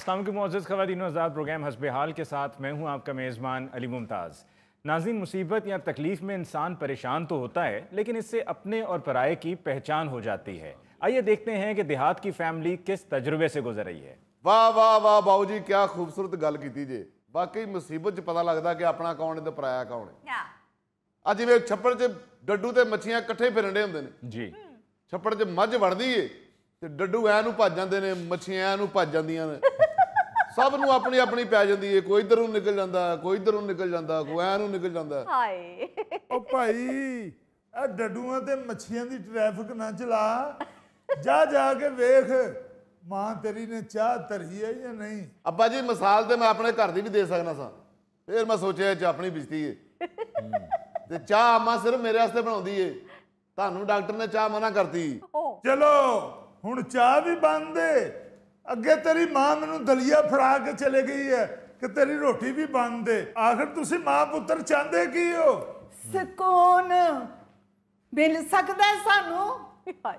अस्सलाम वालेकुम मुअज़्ज़ज़ ख़वातीन आज़ाद प्रोग्राम हस्बे हाल के साथ मैं हूं आपका मेज़बान अली मुमताज़। नाज़रीन, मुसीबत या तकलीफ़ में इंसान परेशान तो होता है, लेकिन इससे अपने और पराये की पहचान हो जाती है। आइए देखते हैं कि देहात की फैमिली किस तजुर्बे से गुजर रही है। वाह वाह वाह बाऊ जी, क्या खूबसूरत गल की जे। वाकई मुसीबत च पता लगता कि अपना कौन है तो पराया कौन है। अज जिवें छप्पड़ च डड्डू ते मच्छियां कट्ठे फिरन दे हुंदे ने जी। छप्पड़ च मझ वड़दी है ते डड्डू ऐ नूं भज जांदे ने, मच्छियां ऐ नूं भज जांदियां ने, सब नूं अपनी अपनी पै जांदी है। कोई इधरों निकल जांदा, कोई इधरों निकल जांदा, कोई ऐ नूं निकल जांदा। हाय ओ भाई आ डड्डूआं ते मच्छियां दी ट्रैफिक ना चला, जा जाके वेख मां तेरी ने चाह धरी है या नहीं। अब्बा जी मिसाल तो मैं अपने घर की भी दे सकना सा, फिर मैं सोचा चाह अपनी बिजती है ते चाह अम्मा सिर्फ मेरे वास्ते बनाउंदी है, तानू डॉक्टर ने चाह मना करती। चलो हुण चाह भी बंद है, अगे तेरी मां मैनू दलिया फड़ा के चले गई है कि तेरी रोटी भी बंद है। आखिर तुसी मां पुत्र चाहते की हो? सुकून मिल सकता है सानू। हाय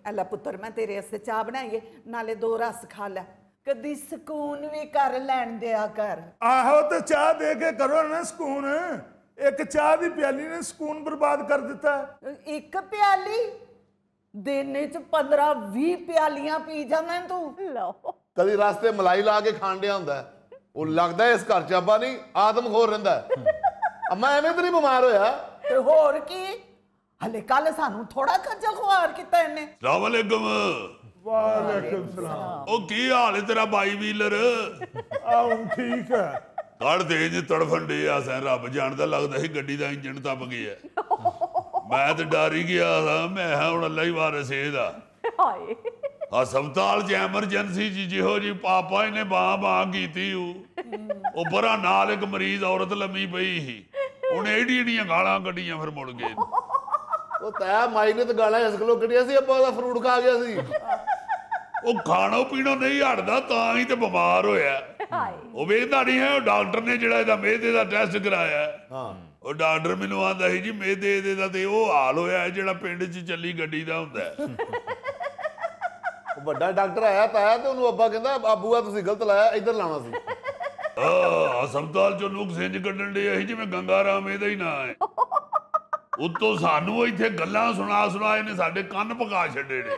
अल्लाह पुत्र मैं तेरे वास्ते चाह बनाइए, नाले दो रस खा लै, कदी सुकून भी कर लैन दिया कर। आहो तो चाह दे के करो ना सुकून। एक चाह दी प्याली ने सुकून बर्बाद कर दिता। एक प्याली दिन च 15-20 प्यालियां पी जाना तू। लो कभी रास्ते मलाई ला के खान दिया हुंदा है, वो लगता है इस घर च अब्बा नहीं आदमखोर रहिंदा है। अम्मा एवें तो नहीं बीमार होया? ते होर की, हले कल सानू थोड़ा खज्जल खुआर किता इन्ने। अस्सलाम वालेकुम। वालेकुम सलाम। ओ की हाल है तेरा भाई व्हीलर? आऊं ठीक है। कड़ तेज तड़फन डे आसा, रब जानदा लगदा ही गड्डी दा इंजन तप गया। मैं तो डर ही गया था, मैं हुण अल्लाह ही वारिस एदा। हाय हस्पताल च एमरजेंसी जी जिहो जी पापा इन्हें बां कीती ओ परा नाल एक मरीज औरत लम्मी पई ही, उन्हें एडी एडियां गालां कड्डियां, फिर मुड़ गए। वो तै माई ने तो गाला इस गलों कड्डिया सी, अब्बा दा फ्रूट खा गया सी। ਉਹ ਖਾਣੋ ਪੀਣੋ ਨਹੀਂ ਹਟਦਾ, ਤਾਂ ਹੀ ਤੇ ਬਿਮਾਰ ਹੋਇਆ। ਉਹ ਵੇਖਦਾ ਨਹੀਂ ਹੈ, ਉਹ ਡਾਕਟਰ ਨੇ ਜਿਹੜਾ ਇਹਦਾ ਮਿਹਦੇ ਦਾ ਟੈਸਟ ਕਰਾਇਆ, ਉਹ ਡਾਕਟਰ ਮੈਨੂੰ ਆਂਦਾ ਸੀ ਜੀ ਮਿਹਦੇ ਇਹਦੇ ਦਾ ਤੇ ਉਹ ਹਾਲ ਹੋਇਆ ਜਿਹੜਾ ਪਿੰਡ 'ਚ ਚੱਲੀ ਗੱਡੀ ਦਾ ਹੁੰਦਾ। ਉਹ ਵੱਡਾ ਡਾਕਟਰ ਆਇਆ ਤਾਂ ਤੇ ਉਹਨੂੰ ਅੱਬਾ ਕਹਿੰਦਾ ਆਬੂਆ ਤੁਸੀਂ ਗਲਤ ਲਾਇਆ, ਇੱਧਰ ਲਾਉਣਾ ਸੀ। ਹਸਪਤਾਲ 'ਚੋਂ ਨੁਕਸ ਇੰਜ ਕੱਢਣ ਡੇ ਅਸੀਂ ਜਿਵੇਂ ਗੰਗਾ ਰਾਮ ਇਹਦਾ ਹੀ ਨਾਂ ਹੈ। ਉੱਤੋਂ ਸਾਨੂੰ ਇੱਥੇ ਗੱਲਾਂ ਸੁਣਾ ਇਹਨੇ ਸਾਡੇ ਕੰਨ ਪਕਾ ਛੱਡੇ ਨੇ।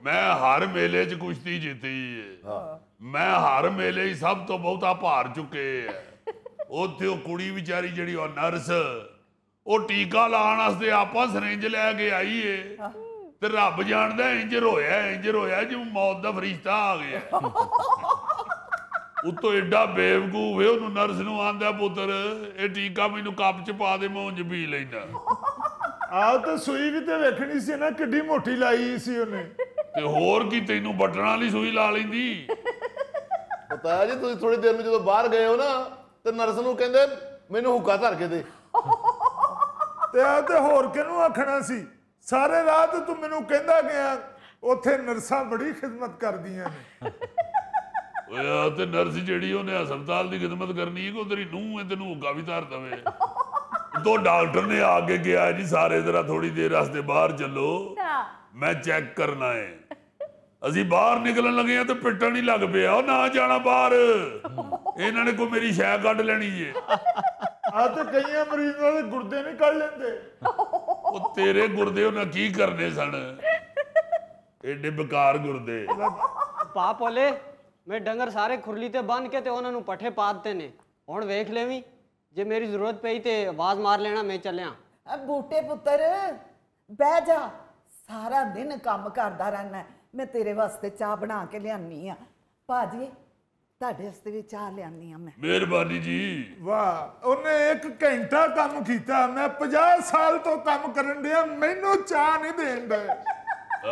मैं हर मेले च कुश्ती जीती है, मैं हर मेले ही सब तो बहुता भार चुके है। उत्थे ओह कुड़ी बेचारी जिहड़ी ओह नर्स ओह टीका लाउण वास्ते आपां सरिंज लैके आई है ते रब जाणदा इंज रोया जिवें मौत दा फरिश्ता आ गया। उत्तों एडा बेवकूफ है, उहनूं नर्स नूं आंदा पुत्तर ये टीका मैनूं कप च पा दे, मैं उंज पी लैंदा। ਆਹ ਤਾਂ ਸੂਈ ਵੀ ਤੇ ਵੇਖਣੀ ਸੀ ਨਾ, ਕਿੱਡੀ ਮੋਟੀ ਲਾਈ ਸੀ ਉਹਨੇ। ਤੇ ਹੋਰ ਕੀ, ਤੈਨੂੰ ਬਟਨਾਂ ਵਾਲੀ ਸੂਈ ਲਾ ਲੈਂਦੀ। ਪਤਾ ਜੀ ਤੁਸੀਂ ਥੋੜੀ ਦੇਰ ਨੂੰ ਜਦੋਂ ਬਾਹਰ ਗਏ ਹੋ ਨਾ ਤੇ ਨਰਸ ਨੂੰ ਕਹਿੰਦੇ ਮੈਨੂੰ ਹੁੱਕਾ ਧਰ ਕੇ ਦੇ। ਤੇ ਆ ਤੇ ਹੋਰ ਕਿਹਨੂੰ ਆਖਣਾ ਸੀ? ਸਾਰੇ ਰਾਤ ਤੂੰ ਮੈਨੂੰ ਕਹਿੰਦਾ ਗਿਆ ਉੱਥੇ ਨਰਸਾਂ ਬੜੀ ਖਿਦਮਤ ਕਰਦੀਆਂ ਨੇ। ਓਏ ਆ ਤੇ ਨਰਸ ਜਿਹੜੀ ਉਹਨੇ ਹਸਪਤਾਲ ਦੀ ਖਿਦਮਤ ਕਰਨੀ ਹੈ ਕਿ ਉਹ ਤੇਰੀ ਨੂੰਹ ਹੈ, ਤੈਨੂੰ ਹੁੱਕਾ ਵੀ ਧਰ ਦਵੇ। तो डॉक्टर ने आगे गया जी सारे जरा थोड़ी देर वास्ते बाहर चलो, मैं चेक करना है। असी बाहर निकलन लगे तो पिटन ही लग पिया, ना जाना बाहर, इन्हों ने कोई मेरी शै कढ़ लेनी है। आ तो कई मरीजों के गुर्दे नहीं कढ़ लेंदे। वो तेरे गुर्दे उन्हें की करने सन, एडे बेकार गुर्दे। पाप बोले मैं डंगर सारे खुरली ते बन के ते उन्होंने पट्ठे पा दिते ने, हुण वेख लेवी जे मेरी जरूरत पई ते आवाज मार लेना, मैं चलिया। बूटे पुत्र बह जा, सारा दिन काम करदा रहना, मैं तेरे वास्ते चाह बना के लियानी आ। भाजी ਤੁਹਾਡੇ ਵਾਸਤੇ ਵੀ ਚਾਹ ਲਿਆਨੀ ਆ मैं। मेहरबानी जी। वाह, ਉਹਨੇ 1 ਘੰਟਾ ਕੰਮ ਕੀਤਾ, मैं 50 ਸਾਲ ਤੋਂ ਕੰਮ ਕਰਨ ਡਿਆ, ਮੈਨੂੰ ਚਾਹ ਨਹੀਂ ਦੇਣ ਦਾ।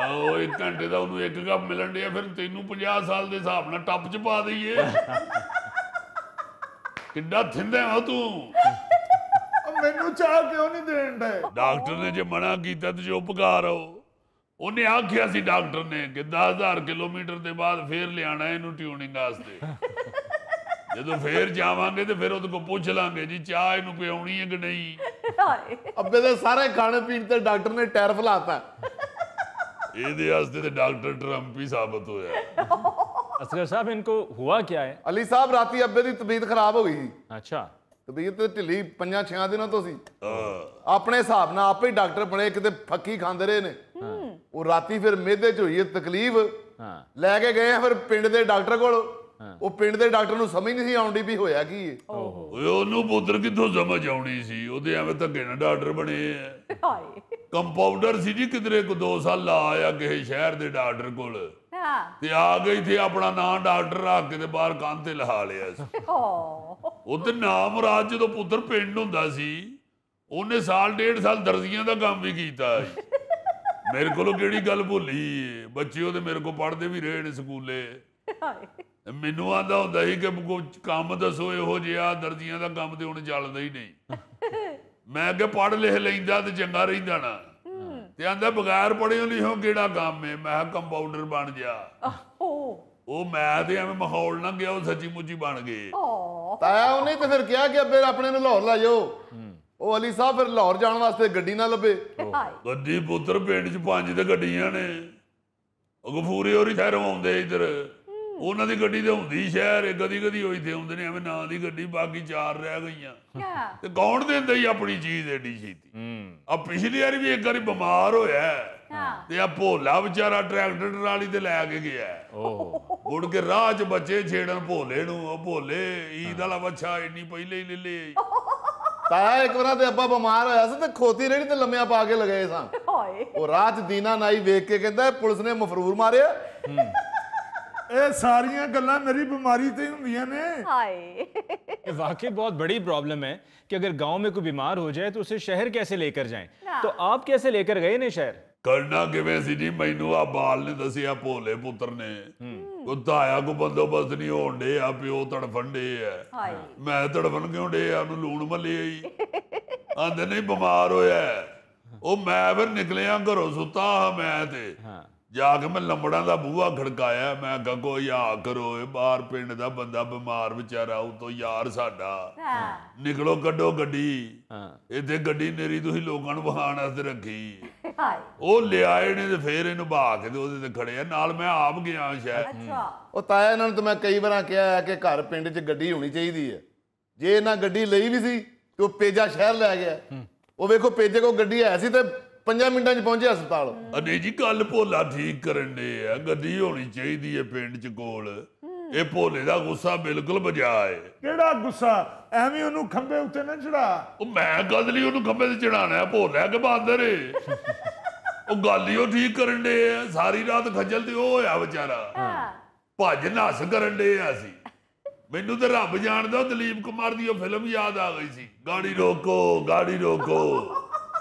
ਆਹੋ 1 ਘੰਟੇ ਦਾ ਉਹਨੂੰ 1 ਕੱਪ ਮਿਲਣ ਡਿਆ, ਫਿਰ ਤੈਨੂੰ 50 ਸਾਲ ਦੇ ਹਿਸਾਬ ਨਾਲ ਟੱਪ 'ਚ ਪਾ ਦਈਏ। ਕਿੱਡਾ ਥਿੰਦਾ ਵਾ ਤੂੰ? ਮੈਨੂੰ ਚਾਹ ਕਿਉਂ ਨਹੀਂ ਦੇਣ ਦਾ? ਡਾਕਟਰ ਨੇ ਜੇ ਮਨਾ ਕੀਤਾ ਤੇ ਚੁੱਪ ਕਰ ਰਹੋ। ਉਹਨੇ ਆਖਿਆ ਸੀ ਡਾਕਟਰ ਨੇ ਕਿ 10,000 ਕਿਲੋਮੀਟਰ ਦੇ ਬਾਅਦ ਫੇਰ ਲਿਆਣਾ ਇਹਨੂੰ ਟਿਊਨਿੰਗ ਵਾਸਤੇ। ਜਦੋਂ ਫੇਰ ਜਾਵਾਂਗੇ ਤੇ ਫਿਰ ਉਹਦੇ ਕੋਲ ਪੁੱਛ ਲਾਂਗੇ ਜੀ ਚਾਹ ਇਹਨੂੰ ਪਿਆਉਣੀ ਹੈ ਕਿ ਨਹੀਂ। ਅੱਬੇ ਦੇ ਸਾਰੇ ਖਾਣੇ ਪੀਣ ਤੇ ਡਾਕਟਰ ਨੇ ਟੈਰਫ ਲਾਤਾ। ਇਹਦੇ ਵਾਸਤੇ ਤੇ ਡਾਕਟਰ ਟਰੰਪ ਹੀ ਸਾਬਤ ਹੋਇਆ। असगर साहब इनको हुआ क्या है? ਅਲੀ ਸਾਹਿਬ ਰਾਤੀ ਅੱਬੇ ਦੀ ਤਬੀਅਤ ਖਰਾਬ ਹੋ ਗਈ ਸੀ। अच्छा, ਤਬੀਅਤ ਢਿੱਲੀ 5-6 ਦਿਨਾਂ ਤੋਂ ਸੀ। ਆਪਣੇ ਹਿਸਾਬ ਨਾਲ ਆਪੇ ਹੀ ਡਾਕਟਰ ਬਣੇ, ਕਿਤੇ ਫੱਕੀ ਖਾਂਦੇ ਰਹੇ ਨੇ। ਉਹ ਰਾਤੀ ਫਿਰ ਮਿਹਦੇ 'ਚ ਹੋਈ ਹੈ ਤਕਲੀਫ, हाँ ਲੈ ਕੇ ਗਏ ਆ ਫਿਰ ਪਿੰਡ ਦੇ ਡਾਕਟਰ ਕੋਲ। ਉਹ ਪਿੰਡ ਦੇ ਡਾਕਟਰ ਨੂੰ ਸਮਝ ਨਹੀਂ ਸੀ ਆਉਂਦੀ ਵੀ ਹੋਇਆ ਕੀ ਹੈ। ਓਏ ਉਹਨੂੰ ਪੁੱਤਰ ਕਿੱਥੋਂ ਸਮਝ ਆਉਣੀ ਸੀ, ਉਹਦੇ ਐਵੇਂ ਧੱਕੇ ਨਾਲ ਡਾਕਟਰ ਬਣੇ ਆ। ਹਾਏ ਕੰਪਾਊਂਡਰ ਸੀ ਜੀ, ਕਿਧਰੇ ਕੋ 2 ਸਾਲ ਲਾ ਆਇਆ ਕਿਸੇ ਸ਼ਹਿਰ ਦੇ ਡਾਕਟਰ ਕੋਲ, ਹਾਂ ਤੇ ਆ ਗਈ ਤੇ ਆਪਣਾ ਨਾਂ ਡਾਕਟਰ ਰੱਖ ਕੇ ਤੇ ਬਾਹਰ ਕੰਨ ਤੇ ਲਹਾ ਲਿਆ ਸੀ। ਓ ਉਹਦੇ ਨਾਮ ਰਾਜ ਜਦੋਂ ਪੁੱਤਰ ਪਿੰਡ ਹੁੰਦਾ ਸੀ, ਉਹਨੇ ਸਾਲ 1.5 ਸਾਲ ਦਰਜ਼ੀਆਂ ਦਾ ਕੰਮ ਵੀ ਕੀਤਾ ਸੀ। ਮੇਰੇ ਕੋਲੋਂ ਕਿਹੜੀ ਗੱਲ ਭੁੱਲੀ ਏ, ਬੱਚੇ ਉਹਦੇ ਮੇਰੇ ਕੋਲ ਪੜ੍ਹਦੇ ਵੀ ਰਹੇ ਨੇ ਸਕੂਲੇ। ਹਾਏ ਮੈਨੂੰ ਆਂਦਾ ਹੁੰਦਾ ਸੀ ਕਿ ਕੋਈ ਕੰਮ ਦੱਸੋ ਇਹੋ ਜਿਹਾ, ਦਰਜ਼ੀਆਂ ਦਾ ਕੰਮ ਤੇ ਹੁਣ ਚੱਲਦਾ ਹੀ ਨਹੀਂ। ਮੈਂ ਅੱਗੇ ਪੜ੍ਹ ਲਿਖ ਲੈਂਦਾ ਤੇ ਚੰਗਾ ਰਹਿੰਦਾ ਨਾ, ਤੇ ਆਂਦਾ ਬਗੈਰ ਪੜ੍ਹਿਓ ਲਿਖੋ ਕਿਹੜਾ ਕੰਮ ਏ। ਮੈਂ ਕੰਪਾਊਂਡਰ ਬਣ ਜਾ। ਓ ਉਹ ਮੈਂ ਤੇ ਐਵੇਂ ਮਾਹੌਲ ਨਾ ਗਿਆ, ਉਹ ਸੱਚੀ ਮੁੱਚੀ ਬਣ ਗਏ। ਓ ਤਾਇਆ ਉਹਨੇ ਤੇ ਫਿਰ ਕਿਹਾ ਕਿ ਅੱਬੇ ਆਪਣੇ ਨੂੰ ਲਾਹੌਰ ਲੈ ਜਾਓ। ਉਹ ਅਲੀ ਸਾਹਿਬ ਫਿਰ ਲਾਹੌਰ ਜਾਣ ਵਾਸਤੇ ਗੱਡੀ ਨਾ ਲੱਭੇ। ਹਾਏ ਗੱਡੀ ਪੁੱਤਰ ਪਿੰਡ 'ਚ 5 ਤੇ ਗੱਡੀਆਂ ਨੇ। ਉਹ ਗਫੂਰੇ ਹੋਰੀ ਸ਼ਹਿਰੋਂ ਆਉਂਦੇ ਇੱਧਰ, ਉਹਨਾਂ ਦੀ ਗੱਡੀ ਤੇ ਹੁੰਦੀ ਸ਼ਹਿਰ, ਕਦੀ ਕਦੀ ਹੋਈ ਤੇ ਆਉਂਦੇ ਨੇ ਐਵੇਂ ਨਾਂ ਦੀ ਗੱਡੀ, ਬਾਕੀ 4 ਰਹਿ ਗਈਆਂ। ਹਾਂ ਤੇ ਕੌਣ ਦਿੰਦਾ ਹੀ ਆਪਣੀ ਚੀਜ਼ ਏਡੀ ਛੇਤੀ। ਆ ਪਿਛਲੀ ਵਾਰੀ ਵੀ ਇੱਕ ਵਾਰੀ ਬਿਮਾਰ ਹੋਇਆ ਹਾਂ ਤੇ ਆ ਭੋਲਾ ਵਿਚਾਰਾ ਟਰੈਕਟਰ ਟਰਾਲੀ ਤੇ ਲੈ ਕੇ ਗਿਆ। ਮੁੜ ਕੇ ਰਾਹ 'ਚ ਬੱਚੇ ਛੇੜਨ ਭੋਲੇ ਨੂੰ, ਉਹ ਭੋਲੇ ਈਦ ਵਾਲਾ ਬੱਚਾ ਇੰਨੀ ਪਹਿਲੇ ਹੀ ਲੈ ਲੈ। ਤਾਇਆ ਇੱਕ ਵਾਰ ਤੇ ਅੱਬਾ ਬਿਮਾਰ ਹੋਇਆ ਸੀ ਤੇ ਖੋਤੀ ਰੇੜੀ ਤੇ ਲੰਮਿਆਂ ਪਾ ਕੇ ਲਗਾਏ ਸਾਂ। ਹਾਏ ਉਹ ਰਾਹ 'ਚ ਦੀਨਾ ਨਾਈ ਵੇਖ ਕੇ ਕਹਿੰਦਾ ਪੁਲਿਸ ਨੇ ਮਫਰੂਰ ਮਾਰਿਆ। ਇਹ ਸਾਰੀਆਂ ਗੱਲਾਂ ਮੇਰੀ ਬਿਮਾਰੀ ਤੇ ਹੀ ਹੁੰਦੀਆਂ ਨੇ। ਹਾਏ ये वाकई बहुत बड़ी प्रॉब्लम है कि अगर गांव में कोई बीमार हो जाए तो उसे शहर कैसे लेकर जाएं? तो आप कैसे लेकर गए ने शहर? ਕਰਨਾ ਕਿਵੇਂ ਸੀ ਜੀ, ਮੈਨੂੰ ਆ ਬਾਲ ਨੇ ਦੱਸਿਆ ਭੋਲੇ ਪੁੱਤਰ ਨੇ। ਉਹ ਤਾਇਆ ਕੋ ਬੰਦੋਬਸਤ ਨਹੀਂ ਹੋਣ ਡੇ ਆ, ਪਿਓ ਤੜਫਣ ਡੇ ਆ। ਹਾਏ ਮੈਂ ਤੜਫਣ ਕਿਉਂ ਡੇ ਆ, ਉਹਨੂੰ ਲੂਣ ਮੱਲੇ ਆਈ ਆਂਦੇ ਨਹੀਂ ਬਿਮਾਰ ਹੋਇਆ। ਉਹ ਮੈਂ ਫਿਰ ਨਿਕਲਿਆ ਘਰੋਂ, ਸੁੱਤਾ ਹਾਂ ਮੈਂ ਤੇ ਜਾ ਕੇ ਮੈਂ ਲੰਬੜਾਂ ਦਾ ਬੂਹਾ ਖੜਕਾਇਆ। ਮੈਂ ਕਿਹਾ ਕੋਈ ਆ ਕਰੋ, ਇਹ ਬਾਹਰ ਪਿੰਡ ਦਾ ਬੰਦਾ ਬਿਮਾਰ ਵਿਚਾਰਾ, ਉਤੋਂ ਯਾਰ ਸਾਡਾ, ਨਿਕਲੋ ਕੱਢੋ ਗੱਡੀ। ਇੱਥੇ ਗੱਡੀ ਨੇਰੀ ਤੁਸੀਂ ਲੋਕਾਂ ਨੂੰ ਵਹਾਣ ਵਾਸਤੇ ਰੱਖੀ। ਹਾਏ ਉਹ ਲਿਆਏ ਨੇ ਤੇ ਫੇਰ ਇਹਨੂੰ ਬਹਾ ਕੇ ਤੇ ਉਹਦੇ ਤੇ ਖੜੇ ਆ ਨਾਲ। ਮੈਂ ਆਪ ਗਿਆ ਸ਼ਾਇਦ। ਅੱਛਾ ਉਹ ਤਾਇਆ ਇਹਨਾਂ ਨੂੰ ਤਾਂ ਮੈਂ ਕਈ ਵਾਰਾਂ ਕਿਹਾ ਹੈ ਕਿ ਘਰ ਪਿੰਡ 'ਚ ਗੱਡੀ ਹੋਣੀ ਚਾਹੀਦੀ ਹੈ। ਜੇ ਇਹਨਾਂ ਗੱਡੀ ਲਈ ਵੀ ਸੀ ਤੇ ਉਹ ਪੇਜਾ ਸ਼ਹਿਰ ਲੈ ਗਿਆ। ਉਹ ਵੇਖੋ ਪੇਜੇ ਕੋਲ ਗੱਡੀ ਹੈ ਸੀ ਤੇ 5 ਮਿੰਟਾਂ 'ਚ ਪਹੁੰਚੇ ਹਸਪਤਾਲ। ਅਨੇ ਜੀ ਗੱਲ ਭੋਲਾ ਠੀਕ ਕਰਨ ਦੇ ਆ, ਗੱਡੀ ਹੋਣੀ ਚਾਹੀਦੀ ਹੈ ਪਿੰਡ 'ਚ ਕੋਲ। ਇਹ ਭੋਲੇ ਦਾ ਗੁੱਸਾ ਬਿਲਕੁਲ ਬਜਾ ਹੈ। ਕਿਹੜਾ ਗੁੱਸਾ? ਐਵੇਂ ਉਹਨੂੰ ਖੰਭੇ ਉੱਤੇ ਨਾ ਚੜਾ। ਉਹ ਮੈਂ ਗੱਲ ਲਈ ਉਹਨੂੰ ਖੰਭੇ ਤੇ ਚੜਾਣਾ ਭੋਲਿਆ ਕਿ ਬਾਂਦਰ ਏ। ਉਹ ਗੱਲ ਹੀ ਉਹ ਠੀਕ ਕਰਨ ਦੇ ਆ। ਸਾਰੀ ਰਾਤ ਖੱਜਲ ਤੇ ਉਹ ਹੋਇਆ ਵਿਚਾਰਾ, ਭੱਜ ਨੱਸ ਕਰਨ ਦੇ ਆ ਸੀ। ਮੈਨੂੰ ਤੇ ਰੱਬ ਜਾਣਦਾ, ਦਲੀਪ ਕੁਮਾਰ ਦੀ ਉਹ ਫਿਲਮ ਯਾਦ ਆ ਗਈ ਸੀ, ਗਾੜੀ ਰੋਕੋ ਗਾੜੀ ਰੋਕੋ,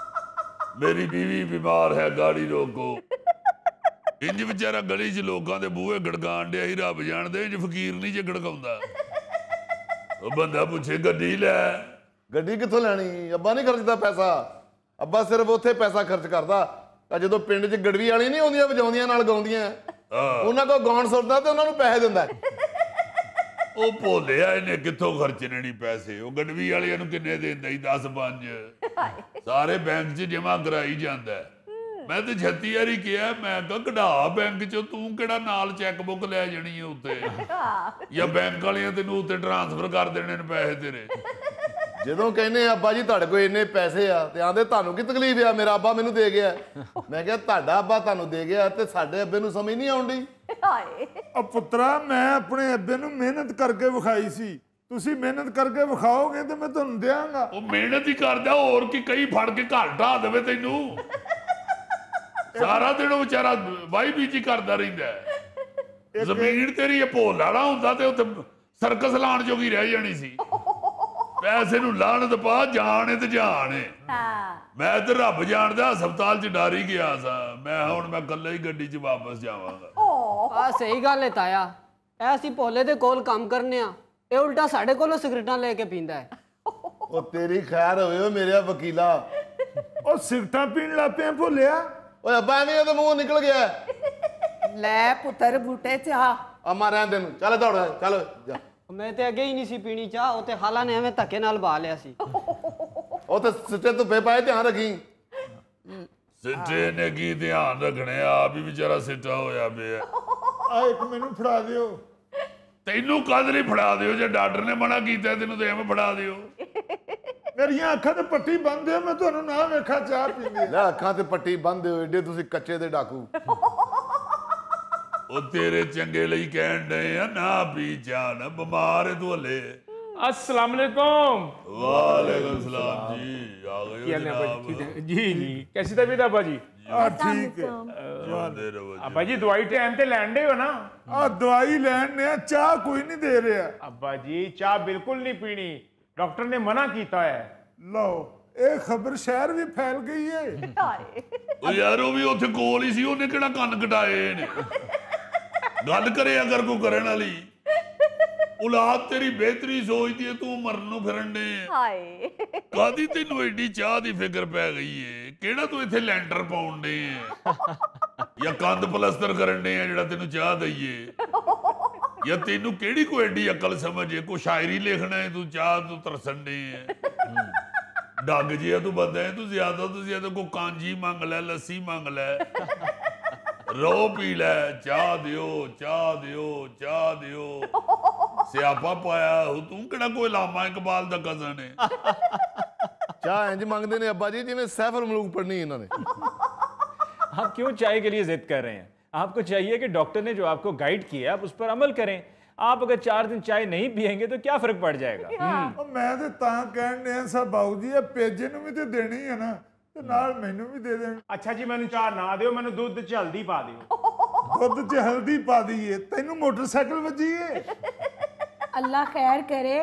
ਮੇਰੀ ਬੀਵੀ ਬਿਮਾਰ ਹੈ ਗਾੜੀ ਰੋਕੋ। ਇੰਜ ਵਿਚਾਰਾ ਗਲੀ 'ਚ ਲੋਕਾਂ ਦੇ ਬੂਹੇ ਗੜਕਾਣ ਡਿਆ ਸੀ। ਰੱਬ ਜਾਣਦੇ ਇੰਜ ਫਕੀਰ ਨਹੀਂ ਜੇ ਗੜਕਾਉਂਦਾ। ਉਹ ਬੰਦਾ ਪੁੱਛੇ ਗੱਡੀ ਲੈ। ਗੱਡੀ ਕਿੱਥੋਂ ਲੈਣੀ? ਅੱਬਾ ਨਹੀਂ ਖਰਚਦਾ ਪੈਸਾ। ਅੱਬਾ ਸਿਰਫ ਉੱਥੇ ਪੈਸਾ ਖਰਚ ਕਰਦਾ ਤਾਂ ਜਦੋਂ ਪਿੰਡ 'ਚ ਗੜਵੀ ਵਾਲੀ ਨਹੀਂ ਆਉਂਦੀਆਂ ਵਜਾਉਂਦੀਆਂ ਨਾਲ ਗਾਉਂਦੀਆਂ, ਉਹਨਾਂ ਕੋਲ ਗਾਉਣ ਸੁਣਦਾ ਤੇ ਉਹਨਾਂ ਨੂੰ ਪੈਸੇ ਦਿੰਦਾ। ਉਹ ਭੋਲਿਆ ਇਹਨੇ ਕਿੱਥੋਂ ਖਰਚਣੇ ਨਹੀਂ ਪੈਸੇ। ਉਹ ਗੜਵੀ ਵਾਲਿਆਂ ਨੂੰ ਕਿੰਨੇ ਦਿੰਦਾ ਸੀ? 10-5 ਸਾਰੇ ਬੈਂਕ 'ਚ ਜਮਾ ਕਰਾਈ ਜਾਂਦਾ। ਮੈਂ ਤੇ 36 ਵਾਰੀ ਕਿਹਾ, ਮੈਂ ਕਿਹਾ ਕਢਾ ਬੈਂਕ 'ਚੋਂ, ਤੂੰ ਕਿਹੜਾ ਨਾਲ ਚੈੱਕ ਬੁੱਕ ਲੈ ਜਾਣੀ ਹੈ ਉੱਤੇ, ਜਾਂ ਬੈਂਕ ਵਾਲਿਆਂ ਤੈਨੂੰ ਉੱਤੇ ਟ੍ਰਾਂਸਫਰ ਕਰ ਦੇਣੇ ਨੇ ਪੈਸੇ ਤੇਰੇ। ਜਦੋਂ ਕਹਿੰਦੇ ਅੱਬਾ ਜੀ ਤੁਹਾਡੇ ਕੋਲ ਇੰਨੇ ਪੈਸੇ ਆ ਤੇ ਆਂਦੇ ਤੁਹਾਨੂੰ ਕੀ ਤਕਲੀਫ ਆ, ਮੇਰਾ ਅੱਬਾ ਮੈਨੂੰ ਦੇ ਗਿਆ। ਮੈਂ ਕਿਹਾ ਤੁਹਾਡਾ ਅੱਬਾ ਤੁਹਾਨੂੰ ਦੇ ਗਿਆ ਤੇ ਸਾਡੇ ਅੱਬੇ ਨੂੰ ਸਮਝ ਨਹੀਂ ਆਉਂਦੀ। ਹਾਏ ਆ ਪੁੱਤਰਾ, ਮੈਂ ਆਪਣੇ ਅੱਬੇ ਨੂੰ ਮਿਹਨਤ ਕਰਕੇ ਵਿਖਾਈ ਸੀ। ਤੁਸੀਂ ਮਿਹਨਤ ਕਰਕੇ ਵਿਖਾਓਗੇ ਤੇ ਮੈਂ ਤੁਹਾਨੂੰ ਦਿਆਂਗਾ। ਉਹ ਮਿਹਨਤ ਹੀ ਕਰਦਾ, ਹੋਰ ਕੀ ਕਈ ਫੜ ਕੇ ਘਰ ਢਾ ਦੇਵੇ ਤੈਨੂੰ। ਸਾਰਾ ਦਿਨ ਉਹ ਵਿਚਾਰਾ ਵਾਈ ਬੀਜੀ ਕਰਦਾ ਰਹਿੰਦਾ। ਜ਼ਮੀਨ ਤੇਰੀ ਇਹ ਭੋਲ ਵਾਲਾ ਹੁੰਦਾ ਤੇ ਉੱਥੇ ਸਰਕਸ ਲਾਣ ਜੋਗੀ ਰਹਿ ਜਾਣੀ ਸੀ। ਪੈਸੇ ਨੂੰ ਲਾਹਨਤ ਪਾ, ਜਾਣ ਤੇ ਜਾਣ। ਮੈਂ ਤੇ ਰੱਬ ਜਾਣਦਾ ਹਸਪਤਾਲ 'ਚ ਡਰ ਹੀ ਗਿਆ ਸਾਂ। ਮੈਂ ਹੁਣ ਮੈਂ ਇਕੱਲੇ ਹੀ ਗੱਡੀ 'ਚ ਵਾਪਸ ਜਾਵਾਂਗਾ। ਆ ਸਹੀ ਗੱਲ ਹੈ ਤਾਇਆ, ਐ ਅਸੀਂ ਭੋਲੇ ਦੇ ਕੋਲ ਕੰਮ ਕਰਨੇ ਆ, ਇਹ ਉਲਟਾ ਸਾਡੇ ਕੋਲੋਂ ਸਿਗਰਟਾਂ ਲੈ ਕੇ ਪੀਂਦਾ ਹੈ। ਉਹ ਤੇਰੀ ਖੈਰ ਹੋਵੇ ਓ ਮੇਰੇ ਵਕੀਲਾ। ਉਹ ਸਿਗਰਟਾਂ ਪੀਣ ਲੱਗ ਪਿਆ ਭੁੱਲਿਆ। ਓਏ ਅੱਬਾ ਐਵੇਂ ਉਹਦੇ ਮੂੰਹੋਂ ਨਿਕਲ ਗਿਆ। ਲੈ ਪੁੱਤਰ ਬੂਟੇ ਚਾਹ। ਆ ਮਾਰਿਆ ਤੈਨੂੰ, ਚੱਲ ਦੌੜ ਚੱਲ ਜਾ। ਮੈਂ ਤੇ ਅੱਗੇ ਹੀ ਨਹੀਂ ਸੀ ਪੀਣੀ ਚਾਹ, ਉਹ ਤੇ ਹਾਲਾ ਨੇ ਐਵੇਂ ਧੱਕੇ ਨਾਲ ਬਹਾ ਲਿਆ ਸੀ। ਉਹ ਤੇ ਸਿੱਟੇ ਧੁੱਪੇ ਪਾਏ, ਧਿਆਨ ਰੱਖੀ। ਸਿੱਟੇ ਨੇ ਕੀ ਧਿਆਨ ਰੱਖਣੇ, ਆਪ ਹੀ ਵਿਚਾਰਾ ਸਿੱਟਾ ਹੋਇਆ ਪਿਆ। ਆ ਇੱਕ ਮੈਨੂੰ ਫੜਾ ਦਿਓ। ਤੈਨੂੰ ਕਦ ਨਹੀਂ ਫੜਾ ਦਿਓ, ਜੇ ਡਾਕਟਰ ਨੇ ਮਨਾ ਕੀਤਾ ਤੈਨੂੰ ਤੇ ਐਵੇਂ ਫੜਾ ਦਿਓ। ਮੇਰੀਆਂ ਅੱਖਾਂ ਤੇ ਪੱਟੀ ਬੰਨ੍ਹ ਦਿਓ, ਮੈਂ ਤੁਹਾਨੂੰ ਨਾ ਵੇਖਾਂ ਚਾਹ ਪੀਂਦੇ। ਲੈ ਅੱਖਾਂ ਤੇ ਪੱਟੀ ਬੰਨ੍ਹ ਦਿਓ, ਏਡੇ ਤੁਸੀਂ ਕੱਚੇ ਦੇ ਡਾਕੂ। ਉਹ ਤੇਰੇ ਚੰਗੇ ਲਈ ਕਹਿਣ ਡਏ ਆ, ਨਾ ਪੀ ਚਾਹ, ਨਾ ਬਿਮਾਰ ਹੈ ਤੂੰ ਹਲੇ। अस्सलाम वालेकुम। वालेकुम सलाम जी, आ गए हो क्या हाल है जनाब? अब्बा जी? जी जी, कैसी तबीयत है अब्बा जी? ਆ ਠੀਕ ਹੈ। जिंदे रहो जी। अब्बा जी दवाई टाइम पे लैन दे हो ना? ਆ ਦਵਾਈ ਲੈਣ ਨੇ ਚਾਹ ਕੋਈ ਨਹੀਂ ਦੇ ਰਿਹਾ। अब्बा जी चाह बिल्कुल नहीं पीनी, डॉक्टर ने मना किया है। ਲਓ ਇਹ ਖਬਰ ਸ਼ਹਿਰ ਵੀ ਫੈਲ ਗਈ ਹੈ। ਹਾਏ ਉਹ ਯਾਰ ਉਹ ਵੀ ਉੱਥੇ ਕੋਲ ਹੀ ਸੀ, ਉਹਨੇ ਕਿਹੜਾ ਕੰਨ ਕਟਾਏ ਨੇ। ਗੱਲ ਕਰੇ ਅਗਰ ਕੋ ਕਰਨ ਵਾਲੀ ਔਲਾਦ ਤੇਰੀ ਬਿਹਤਰੀ ਸੋਚਦੀ ਏ, ਤੂੰ ਮਰਨ ਨੂੰ ਫਿਰਨ ਦੇ। ਹਾਏ ਕਾਦੀ ਤੈਨੂੰ ਐਡੀ ਚਾਹ ਦੀ ਫਿਕਰ ਪੈ ਗਈ ਏ? ਕਿਹੜਾ ਤੂੰ ਇੱਥੇ ਲੈਂਟਰ ਪਾਉਣ ਦੇ ਜਾਂ ਕੰਧ ਪਲਸਤਰ ਕਰਨ ਦੇ ਆ ਜਿਹੜਾ ਤੈਨੂੰ ਚਾਹ ਦਈਏ? ਜਾਂ ਤੈਨੂੰ ਕਿਹੜੀ ਕੋਈ ਐਡੀ ਅਕਲ ਸਮਝ ਏ? ਕੋਈ ਸ਼ਾਇਰੀ ਲਿਖਣਾ ਹੈ ਤੂੰ ਚਾਹ ਤੂੰ ਤਰਸਣ ਦੇ ਡੱਗ ਜਿਹਾ ਤੂੰ ਬੰਦਾ ਹੈ, ਤੂੰ ਜ਼ਿਆਦਾ ਤੋਂ ਜ਼ਿਆਦਾ ਕੋਈ ਕਾਂਜੀ ਮੰਗ ਲੈ, ਲੱਸੀ ਮੰਗ ਲੈ, ਰੋ ਪੀ ਲੈ, ਚਾਹ ਦਿਓ, ਚਾਹ ਦਿਓ, ਚਾਹ ਦਿਓ। ਸਿਆਪਾ ਪਾਇਆ ਹੋ ਤੂੰ, ਕਿਹੜਾ ਕੋਈ ਲਾਮਾ ਇਕਬਾਲ ਦਾ ਕਜ਼ਨ ਹੈ। ਚਾਹ ਇੰਜ ਮੰਗਦੇ ਨੇ ਅੱਬਾ ਜੀ ਜਿਵੇਂ ਸੈਫਰ ਮਲੂਕ ਪੜਨੀ ਇਹਨਾਂ ਨੇ। आप क्यों चाय के लिए जिद कर रहे हैं? आपको चाहिए कि डॉक्टर ने जो आपको गाइड किया आप उस पर अमल करें। आप अगर 4 दिन चाय नहीं पियेंगे तो क्या फर्क पड़ जाएगा? ਉਹ ਮੈਂ ਤੇ ਤਾਂ ਕਹਿਣ ਡਿਆ ਸਾ ਬਾਊ ਜੀ, ਇਹ ਪੇਜੇ ਨੂੰ ਵੀ ਤੇ ਦੇਣੀ ਹੈ ਨਾ, ਤੇ ਨਾਲ ਮੈਨੂੰ ਵੀ ਦੇ ਦੇਣ। अच्छा जी मैंने चाह ना दियो, मैंने दूध च हल्दी पा दियो। ਦੁੱਧ 'ਚ ਹਲਦੀ ਪਾ ਦਈਏ, ਤੈਨੂੰ ਮੋਟਰਸਾਈਕਲ ਵੱਜੀ ਏ। अल्लाह खैर करे।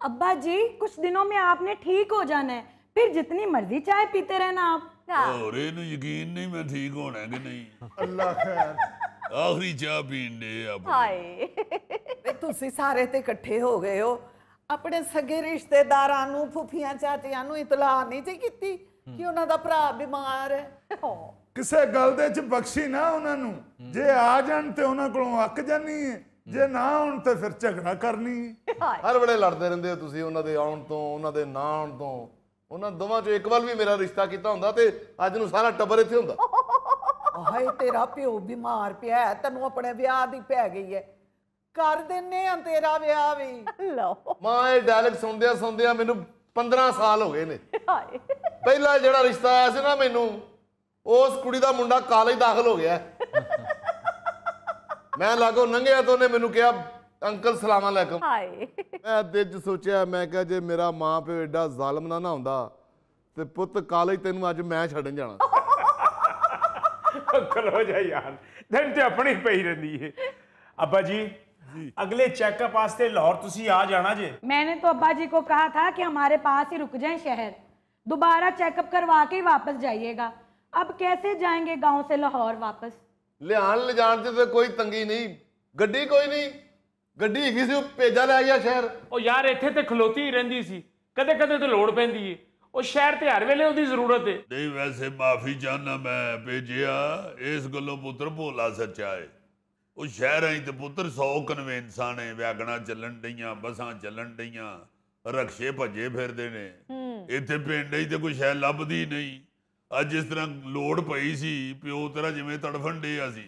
अब्बा जी कुछ दिनों में आपने ठीक हो जाना है, फिर जितनी मर्जी चाय पीते रहना आप। ਹੋਰ ਇਹਨੂੰ ਯਕੀਨ ਨਹੀਂ ਮੈਂ ਠੀਕ ਹੋਣਾ ਕਿ ਨਹੀਂ। ਅੱਲਾ ਖੈਰ। ਆਖਰੀ ਚਾਹ ਪੀਣ ਦੇ ਆਪਣੇ। ਹਾਏ ਵੇ ਤੁਸੀਂ ਸਾਰੇ ਤੇ ਇਕੱਠੇ ਹੋ ਗਏ ਹੋ, ਆਪਣੇ ਸਗੇ ਰਿਸ਼ਤੇਦਾਰਾਂ ਨੂੰ, ਫੁੱਫੀਆਂ ਚਾਚੀਆਂ ਨੂੰ ਇਤਲਾਹ ਨਹੀਂ ਸੀ ਕੀਤੀ ਕਿ ਉਹਨਾਂ ਦਾ ਭਰਾ ਬਿਮਾਰ ਹੈ? ਕਿਸੇ ਗੱਲ ਦੇ 'ਚ ਬਖਸ਼ੀ ਨਾ ਉਹਨਾਂ ਨੂੰ। ਜੇ ਆ ਜਾਣ ਤੇ ਉਹਨਾਂ ਕੋਲੋਂ ਅੱਕ ਜਾਨੀ ਹੈ, ਜੇ ਨਾ ਆਉਣ ਤੇ ਫਿਰ ਝਗੜਾ ਕਰਨੀ ਹੈ। ਹਰ ਵੇਲੇ ਲੜਦੇ ਰਹਿੰਦੇ ਹੋ ਤੁਸੀਂ ਉਹਨਾਂ ਦੇ ਆਉਣ ਤੋਂ, ਉਹਨਾਂ ਦੇ ਨਾ ਆਉਣ ਤੋਂ। ਉਹਨਾਂ ਦੋਵਾਂ ਚੋਂ ਇੱਕ ਵਾਰ ਵੀ ਮੇਰਾ ਰਿਸ਼ਤਾ ਕੀਤਾ ਹੁੰਦਾ ਤੇ ਅੱਜ ਨੂੰ ਸਾਰਾ ਟੱਬਰ ਇੱਥੇ ਹੁੰਦਾ। ਹਾਏ ਤੇਰਾ ਪਿਓ ਬਿਮਾਰ ਪਿਆ ਹੈ, ਤੈਨੂੰ ਆਪਣੇ ਵਿਆਹ ਦੀ ਪੈ ਗਈ ਹੈ, ਕਰ ਦਿੰਨੇ ਆ ਤੇਰਾ ਵਿਆਹ ਵੀ। ਲਓ ਮਾਂ ਇਹ ਡਾਇਲੌਗ ਸੁਣਦਿਆਂ ਸੁਣਦਿਆਂ ਮੈਨੂੰ 15 ਸਾਲ ਹੋ ਗਏ ਨੇ। ਹਾਏ ਪਹਿਲਾ ਜਿਹੜਾ ਰਿਸ਼ਤਾ ਆਇਆ ਸੀ ਨਾ ਮੈਨੂੰ, ਉਸ ਕੁੜੀ ਦਾ ਮੁੰਡਾ ਕਾਲਜ ਦਾਖਲ ਹੋ ਗਿਆ। ਮੈਂ ਲਾਗੋ ਲੰਘਿਆ ਤਾਂ ਉਹਨੇ ਮੈਨੂੰ ਕਿਹਾ ਅੰਕਲ ਸਲਾਮ ਅਲੈਕਮ। ਹਾਏ ਮੈਂ ਦਿਲ 'ਚ ਸੋਚਿਆ, ਮੈਂ ਕਿਹਾ ਜੇ ਮੇਰਾ ਮਾਂ ਪਿਓ ਐਡਾ ਜ਼ਾਲਮ ਨਾ ਹੁੰਦਾ ਤੇ ਪੁੱਤ ਕਾਲਜ ਤੈਨੂੰ ਅੱਜ ਮੈਂ ਛੱਡਣ ਜਾਣਾ। खलो जा यार, दिन ते अपनी पई रही है। अब्बा जी अगले चेकअप वास्ते लाहौर तुसी आ जाना जे। मैंने तो अब्बा जी को कहा था कि हमारे पास ही रुक जाएं शहर, दोबारा चेकअप करवा के ही वापस जाइएगा। अब कैसे जाएंगे गांव से लाहौर वापस? ਲਿਆਣ ਲਿਜਾਣ 'ਚ ਤੇ ਕੋਈ ਤੰਗੀ ਨਹੀਂ, ਗੱਡੀ ਕੋਈ ਨਹੀਂ, ਗੱਡੀ ਹੈਗੀ ਸੀ, ਉਹ ਭੇਜਾ ਲੈ ਗਿਆ ਸ਼ਹਿਰ। ਉਹ ਯਾਰ ਇੱਥੇ ਤੇ ਖਲੋਤੀ ਹੀ ਰਹਿੰਦੀ ਸੀ, ਕਦੇ ਕਦੇ ਤੇ ਲੋੜ ਪੈਂਦੀ ਏ। ਉਹ ਸ਼ਹਿਰ ਤੇ ਹਰ ਵੇਲੇ ਉਹਦੀ ਜ਼ਰੂਰਤ ਏ। ਨਹੀਂ ਵੈਸੇ ਮਾਫੀ ਚਾਹਨਾ ਮੈਂ ਭੇਜਿਆ, ਇਸ ਗੱਲੋਂ ਪੁੱਤਰ ਭੋਲਾ ਸੱਚਾ ਏ। ਉਹ ਸ਼ਹਿਰਾਂ 'ਚ ਤੇ ਪੁੱਤਰ 100 ਕਨਵੈਂਸਾਂ ਨੇ, ਵੈਗਣਾ ਚੱਲਣ ਡਈਆਂ, ਬੱਸਾਂ ਚੱਲਣ ਡਈਆਂ, ਰਕਸ਼ੇ ਭੱਜੇ ਫਿਰਦੇ ਨੇ। ਇੱਥੇ ਪਿੰਡ 'ਚ ਤੇ ਕੋਈ ਸ਼ੈ ਲੱਭਦੀ ਨਹੀਂ। ਅੱਜ ਜਿਸ ਤਰ੍ਹਾਂ ਲੋੜ ਪਈ ਸੀ, ਪਿਓ ਤੇਰਾ ਜਿਵੇਂ ਤੜਫਣ ਡਿਆ ਸੀ,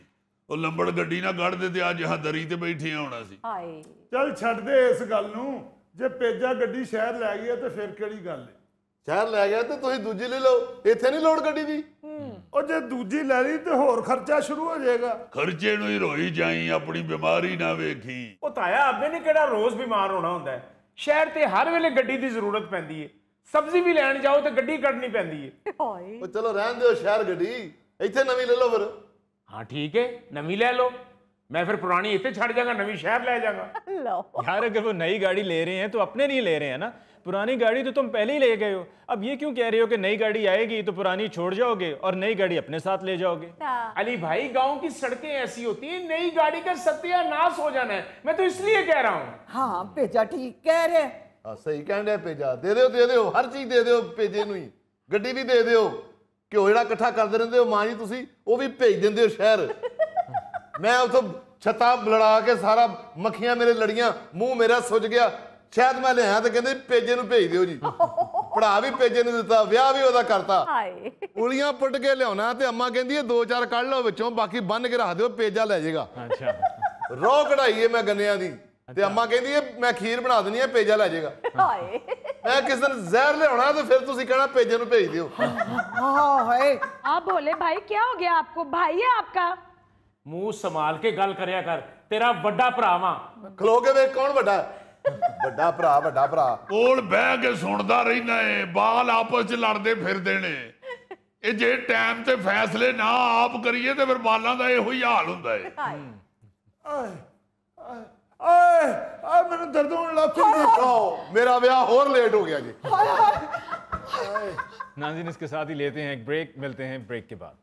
ਉਹ ਲੰਬੜ ਗੱਡੀ ਨਾ ਕੱਢਦੇ ਤੇ ਅੱਜ ਹਾਂ ਦਰੀ ਤੇ ਬੈਠੀਆਂ ਹੋਣਾ ਸੀ। ਹਾਏ ਚੱਲ ਛੱਡ ਦੇ ਇਸ ਗੱਲ ਨੂੰ। ਜੇ ਪੇਜਾ ਗੱਡੀ ਸ਼ਹਿਰ ਲੈ ਗਈ ਹੈ ਤੇ ਫਿਰ ਕਿਹੜੀ ਗੱਲ ਹੈ? ਸ਼ਹਿਰ ਲੈ ਗਿਆ ਤੇ ਤੁਸੀਂ ਦੂਜੀ ਲੈ ਲਓ, ਇੱਥੇ ਨਹੀਂ ਲੋੜ ਗੱਡੀ ਦੀ। ਉਹ ਜੇ ਦੂਜੀ ਲੈ ਲਈ ਤੇ ਹੋਰ ਖਰਚਾ ਸ਼ੁਰੂ ਹੋ ਜਾਏਗਾ। ਖਰਚੇ ਨੂੰ ਹੀ ਰੋਈ ਜਾਈ, ਆਪਣੀ ਬਿਮਾਰੀ ਨਾ ਵੇਖੀ। ਉਹ ਤਾਇਆ ਅੱਬੇ ਨੇ ਕਿਹੜਾ ਰੋਜ਼ ਬਿਮਾਰ ਹੋਣਾ ਹੁੰਦਾ ਹੈ? ਸ਼ਹਿਰ ਤੇ ਹਰ ਵੇਲੇ ਗੱਡੀ ਦੀ ਜ਼ਰੂਰਤ ਪੈਂਦੀ ਏ। ਸਬਜ਼ੀ ਵੀ ਲੈਣ ਜਾਓ ਤੇ ਗੱਡੀ ਕੱਢਣੀ ਪੈਂਦੀ ਏ। ਹਾਏ ਉਹ ਚਲੋ ਰਹਿਣ ਦਿਓ ਸ਼ਹਿਰ ਗੱਡੀ, ਇੱਥੇ ਨਵੀਂ ਲੈ ਲਓ ਫਿਰ। हाँ ठीक है, नवी ले लो, मैं फिर पुरानी इतने छड़ जाऊंगा, नवी शहर ले जाऊंगा। ਲਓ यार अगर वो नई गाड़ी ले रहे हैं तो अपने लिए ले रहे हैं ना, पुरानी गाड़ी तो तुम पहले ही ले गए हो। अब ये क्यों कह रहे हो कि नई गाड़ी आएगी तो पुरानी छोड़ जाओगे और नई गाड़ी अपने साथ ले जाओगे? अली भाई गांव की सड़कें ऐसी होती हैं, नई गाड़ी का सत्यानाश हो जाना है, मैं तो इसलिए कह रहा हूँ। ਹਾਂ ਭੇਜਾ ਠੀਕ ਕਹਿ ਰਿਹਾ। ਹਾਂ ਸਹੀ ਕਹਿਣ ਡਿਆ ਭੇਜਾ। ਦੇ ਦਿਓ ਹਰ ਚੀਜ਼ ਦੇ ਦਿਓ ਭੇਜੇ ਨੂੰ ਹੀ, ਗੱਡੀ ਵੀ ਦੇ ਦਿਓ। ਘਿਓ ਜਿਹੜਾ ਇਕੱਠਾ ਕਰਦੇ ਰਹਿੰਦੇ ਹੋ ਮਾਂ ਜੀ ਤੁਸੀਂ, ਉਹ ਵੀ ਭੇਜ ਦਿੰਦੇ ਹੋ ਸ਼ਹਿਰ। ਮੈਂ ਉੱਥੋਂ ਛੱਤਾਂ ਲੜਾ ਕੇ ਸਾਰਾ ਮੱਖੀਆਂ ਮੇਰੇ ਲੜੀਆਂ, ਮੂੰਹ ਮੇਰਾ ਸੁੱਜ ਗਿਆ। ਸ਼ਾਇਦ ਮੈਂ ਲਿਆਇਆ ਤੇ ਕਹਿੰਦੇ ਭੇਜੇ ਨੂੰ ਭੇਜ ਦਿਓ ਜੀ। ਪੜਾ ਵੀ ਭੇਜੇ ਨੂੰ ਦਿੱਤਾ, ਵਿਆਹ ਵੀ ਉਹਦਾ ਕਰਤਾ। ਹਾਏ ਉਲੀਆਂ ਪੁੱਟ ਕੇ ਲਿਆਉਣਾ ਤੇ ਅੰਮਾ ਕਹਿੰਦੀ ਇਹ 2-4 ਕੱਢ ਲਓ ਵਿੱਚੋਂ, ਬਾਕੀ ਬੰਨ ਕੇ ਰੱਖ ਦਿਓ, ਭੇਜਾ ਲੈ ਜਾਏਗਾ। अच्छा ਰੋ ਕਢਾਈ ਹੈ ਮੈਂ ਗੰਨਿਆਂ ਦੀ ਤੇ ਅੰਮਾ ਕਹਿੰਦੀ ਹੈ ਮੈਂ ਖੀਰ ਬਣਾ ਦੇਣੀ ਹੈ ਪੇਜਾ ਲੈ ਜਾਏਗਾ ਹਾਏ ਮੈਂ ਕਿਸ ਦਿਨ ਜ਼ਹਿਰ ਲਿਆਉਣਾ ਤੇ ਫਿਰ ਤੁਸੀਂ ਕਹਿਣਾ ਪੇਜੇ ਨੂੰ ਭੇਜ ਦਿਓ ਹਾਏ आप बोले भाई क्या हो गया आपको, भाई है आपका? ਮੂੰਹ ਸੰਭਾਲ ਕੇ ਗੱਲ ਕਰਿਆ ਕਰ, ਤੇਰਾ ਵੱਡਾ ਭਰਾ ਵਾਂ। ਖਲੋ ਕੇ ਵੇਖ ਕੌਣ ਵੱਡਾ ਵੱਡਾ ਭਰਾ ਕੋਲ ਬਹਿ ਕੇ ਸੁਣਦਾ ਰਹਿਣਾ ਏ, ਬਾਲ ਆਪਸ ਚ ਲੜਦੇ ਫਿਰਦੇ ਨੇ। ਇਹ ਜੇ ਟਾਈਮ ਤੇ ਫੈਸਲੇ ਨਾ ਆਪ ਕਰੀਏ ਤੇ ਫਿਰ ਬਾਲਾਂ ਦਾ ਇਹੋ ਹੀ ਹਾਲ ਹੁੰਦਾ ਏ। ਆਏ ਮੈਨੂੰ ਦਰਦ ਹੋਣ ਲੱਗ ਪਿਆ। ਮੇਰਾ ਵਿਆਹ ਹੋਰ ਲੇਟ ਹੋ ਗਿਆ ਜੀ। नाज़रीन इसके साथ ही लेते हैं एक ब्रेक, मिलते हैं ब्रेक के बाद।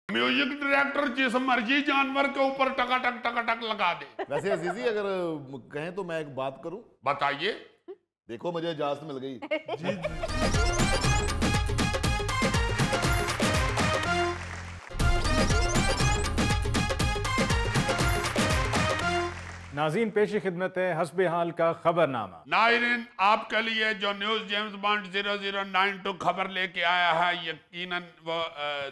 म्यूजिक डायरेक्टर जिस मर्जी जानवर के ऊपर टकाटक लगा दे। वैसे अजीजी अगर कहें तो मैं एक बात करूं। बताइए। देखो मुझे इजाजत मिल गई। नाज़रीन पेश खिदमत है हस्बे हाल का खबरनामा। नाज़रीन आपके लिए जो न्यूज़ जेम्स बॉन्ड 0092 खबर लेके आया है यकीनन वो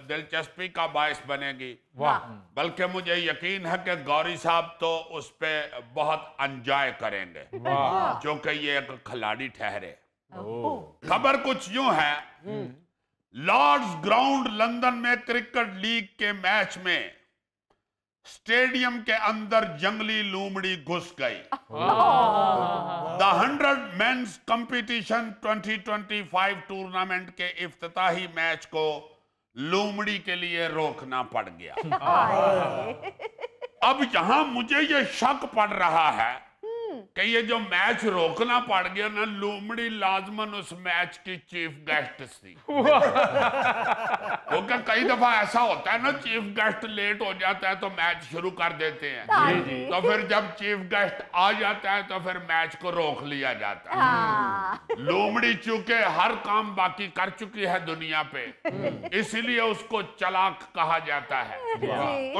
दिलचस्पी का बायस बनेगी। वाह। बल्कि मुझे यकीन है कि गौरी साहब तो उस पे बहुत एंजॉय करेंगे क्योंकि ये एक खिलाड़ी ठहरे। खबर कुछ यूं है, लॉर्ड्स ग्राउंड लंदन में क्रिकेट लीग के मैच में स्टेडियम के अंदर जंगली लोमड़ी घुस गई। द 100 मेंस कंपटीशन 2025 टूर्नामेंट के इफ्तिताही मैच को लोमड़ी के लिए रोकना पड़ गया। अब यहां मुझे ये शक पड़ रहा है कि ये जो मैच रोकना पड़ गया ना, लोमड़ी लाजमन उस मैच की चीफ गेस्ट थी। क्योंकि कई दफा ऐसा होता है ना, चीफ गेस्ट लेट हो जाता है तो मैच शुरू कर देते हैं। तो फिर जब चीफ गेस्ट आ जाता है तो फिर मैच को रोक लिया जाता है। लोमड़ी चूंकि हर काम बाकी कर चुकी है दुनिया पे, इसलिए उसको चालाक कहा जाता है।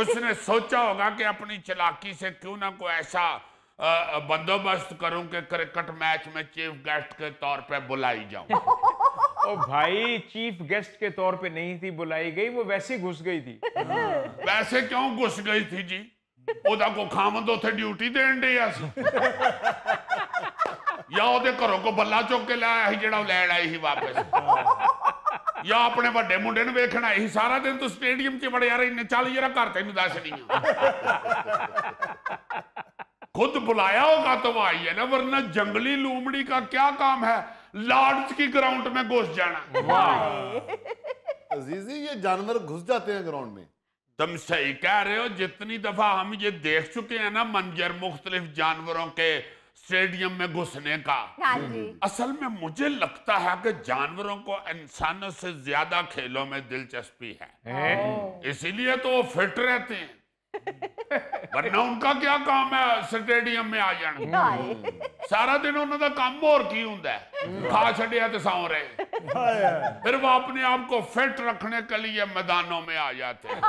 उसने सोचा होगा कि अपनी चालाकी से क्यों ना कोई ऐसा बंदोबस्त करूं कि क्रिकेट मैच में चीफ गेस्ट के तौर पे बुलाई जाऊं। ओ भाई, चीफ गेस्ट के तौर पे नहीं थी बुलाई गई, वो वैसे घुस गई थी। वैसे क्यों घुस गई थी जी? ओदा को खामद उथे ड्यूटी देन दिया सी या ओदे घरों को बल्ला चुक के लाया ही जेड़ा लैण आई ही वापस, या अपने बड़े मुंडे नूं वेखण आई ही। सारा दिन तो स्टेडियम च बड़े यार इन्ने चल जरा घर तेनूं दस नहीं खुद बुलाया होगा तो वो आई है ना, वरना जंगली लोमड़ी का क्या काम है लॉर्ड्स की ग्राउंड में घुस जाना। अजीजी ये जानवर घुस जाते हैं ग्राउंड में। तुम सही कह रहे हो। जितनी दफा हम ये देख चुके हैं ना मंजर मुख्तलिफ जानवरों के स्टेडियम में घुसने का, असल में मुझे लगता है कि जानवरों को इंसानों से ज्यादा खेलों में दिलचस्पी है, इसीलिए तो वो फिट रहते हैं। वरना उनका क्या काम है स्टेडियम में आ जाना? सारा दिन उन्होंने काम और की हुंदा है, खा छड़िया तो सौ रहे, फिर वो अपने आप को फिट रखने के लिए मैदानों में आ जाते हैं।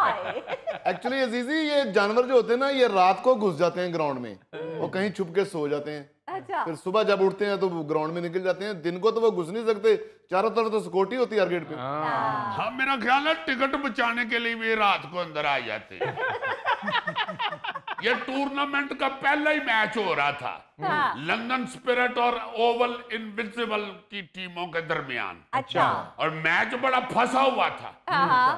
एक्चुअली अजीजी ये जानवर जो होते हैं ना, ये रात को घुस जाते हैं ग्राउंड में, वो कहीं छुप के सो जाते हैं। अच्छा। फिर सुबह जब उठते हैं तो ग्राउंड में निकल जाते हैं। दिन को तो वो घुस नहीं सकते, चारों तरफ तो सिक्योरिटी होती है हर गेट पे। हाँ, मेरा ख्याल है टिकट बचाने के लिए भी रात को अंदर आ जाते हैं। ये टूर्नामेंट का पहला ही मैच हो रहा था लंदन स्पिरिट और ओवल इनविजिबल की टीमों के दरमियान। अच्छा। और मैच बड़ा फंसा हुआ था।